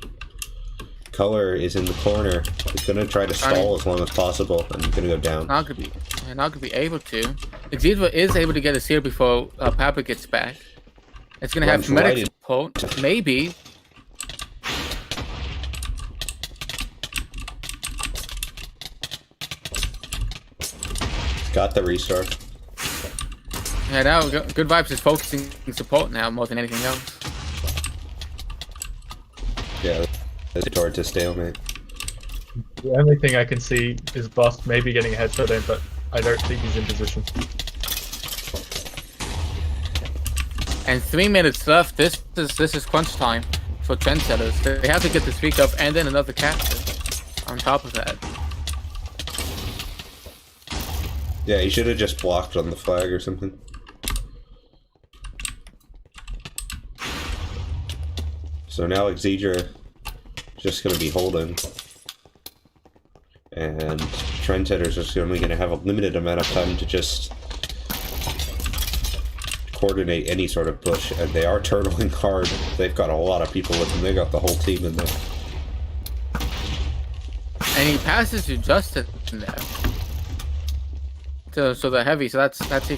Color is in the corner. He's gonna try to stall as long as possible, and he's gonna go down. Not gonna be able to. Xedra is able to get a steal before Papa gets back. It's gonna have Runs medic right support, maybe. Got the restart. Yeah, now Good Vibes is focusing on support now more than anything else. Yeah, it's towards a stalemate. The only thing I can see is Boss maybe getting a headshot in, but I don't think he's in position. And 3 minutes left. This is crunch time for Trendsetters. They have to get this week up and then another capture on top of that. Yeah, he should have just blocked on the flag or something. So now Exedra is just going to be holding. And Trendsetters is only going to have a limited amount of time to just coordinate any sort of push. And they are turtling hard. They've got a lot of people with them. They got the whole team in there. And he passes to Justin in there. So they're heavy, so that's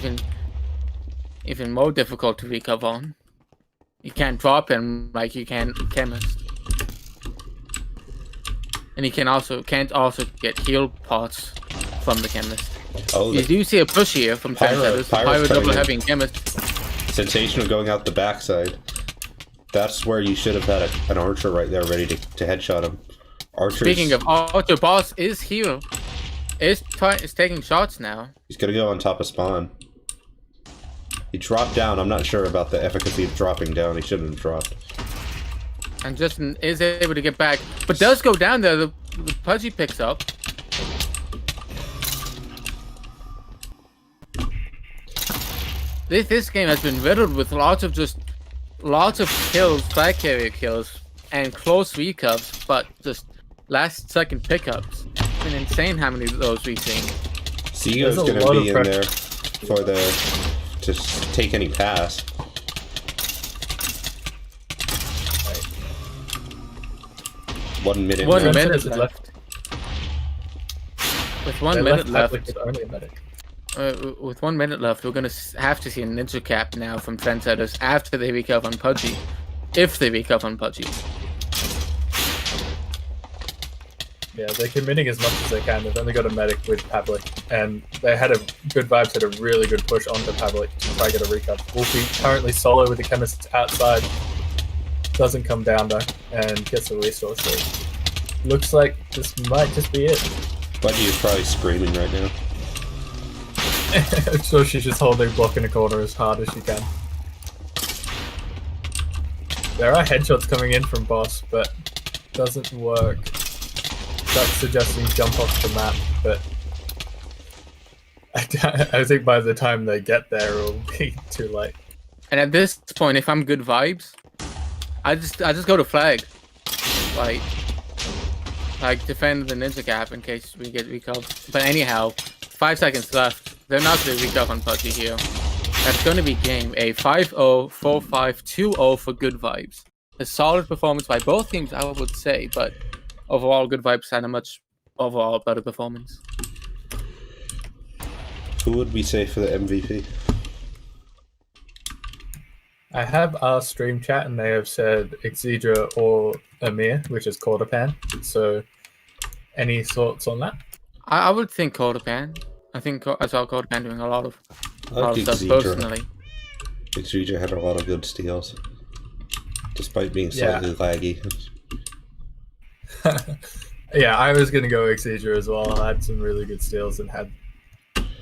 even more difficult to recover on. You can't drop him like you can Chemist. And he can't also get heal pots from the Chemist. Oh, you do see a push here from Trendsetters. Pyro double heavy and Chemist. Sensational going out the backside. That's where you should have had an archer right there ready to headshot him. Speaking of Archer, Boss is here. Is taking shots now. He's gonna go on top of spawn. He dropped down. I'm not sure about the efficacy of dropping down. He shouldn't have dropped. And Justin is able to get back, but does go down there. The Pudgy picks up. This game has been riddled with lots of kills, flag carrier kills, and close recovs, but just last second pickups. It's been insane how many of those we've seen. Seago's gonna be in there for to take any pass. Right. 1 minute. 1 minute left. With 1 minute left. With 1 minute left, we're gonna have to see a ninja cap now from Trendsetters after they recover on Pudgy, if they recover on Pudgy. Yeah, they're committing as much as they can. They've only got a medic with Pavlik, and they had a good vibes, had a really good push onto Pavlik to try to get a recap. Wolfie currently solo with the Chemist outside, doesn't come down though, and gets a resource. So looks like this might just be it. Buddy is probably screaming right now. I'm sure she's just holding block in a corner as hard as she can. There are headshots coming in from Boss, but doesn't work. That's suggesting jump off the map, but I think by the time they get there, it'll be too late. And at this point, if I'm good vibes, I just go to flag, like defend the ninja cap in case we get recovered. But anyhow, 5 seconds left. They're not going to recover on Pudgy here. That's going to be game a 5-0, 4-5, 2-0 for good vibes. A solid performance by both teams, I would say, but overall, good vibes had a much overall better performance. Who would we say for the MVP? I have our stream chat, and they have said Exedra or Amir, which is Quarterpan. So, any thoughts on that? I would think Quarterpan. I think I saw Quarterpan doing a lot of stuff Exedra. personally. Exedra had a lot of good steals, despite being slightly laggy. Yeah, I was going to go Exedra as well. I had some really good steals and had,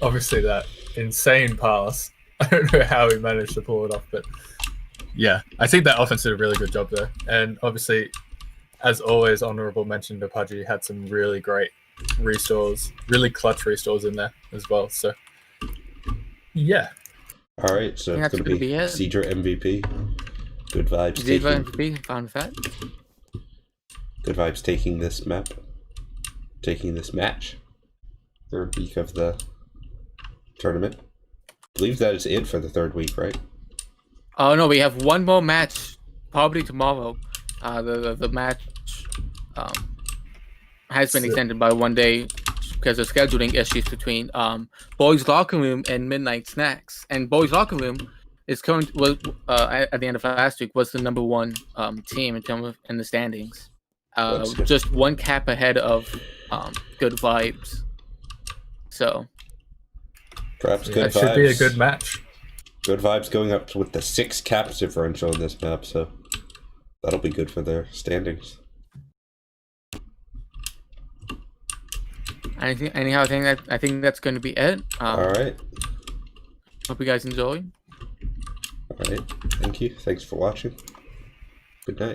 obviously, that insane pass. I don't know how he managed to pull it off, but yeah, I think that offense did a really good job there. And obviously, as always, honorable mention to Pudgy had some really great restores, really clutch restores in there as well. So, yeah. All right, so it's going to be Exedra MVP. Good vibes. Exedra MVP, found that. Good vibes taking this map, taking this match. Third week of the tournament. I believe that is it for the third week, right? Oh no, we have one more match, probably tomorrow. The match has been extended by 1 day because of scheduling issues between Boys Locker Room and Midnight Snacks. And Boys Locker Room is at the end of last week was the #1 team in the standings. Just one cap ahead of Good Vibes. So perhaps Good Vibes. That should be a good match. Good Vibes going up with the 6 cap differential in this map, so that'll be good for their standings. Anyhow, I think that's going to be it. All right. Hope you guys enjoy. All right. Thank you. Thanks for watching. Good night.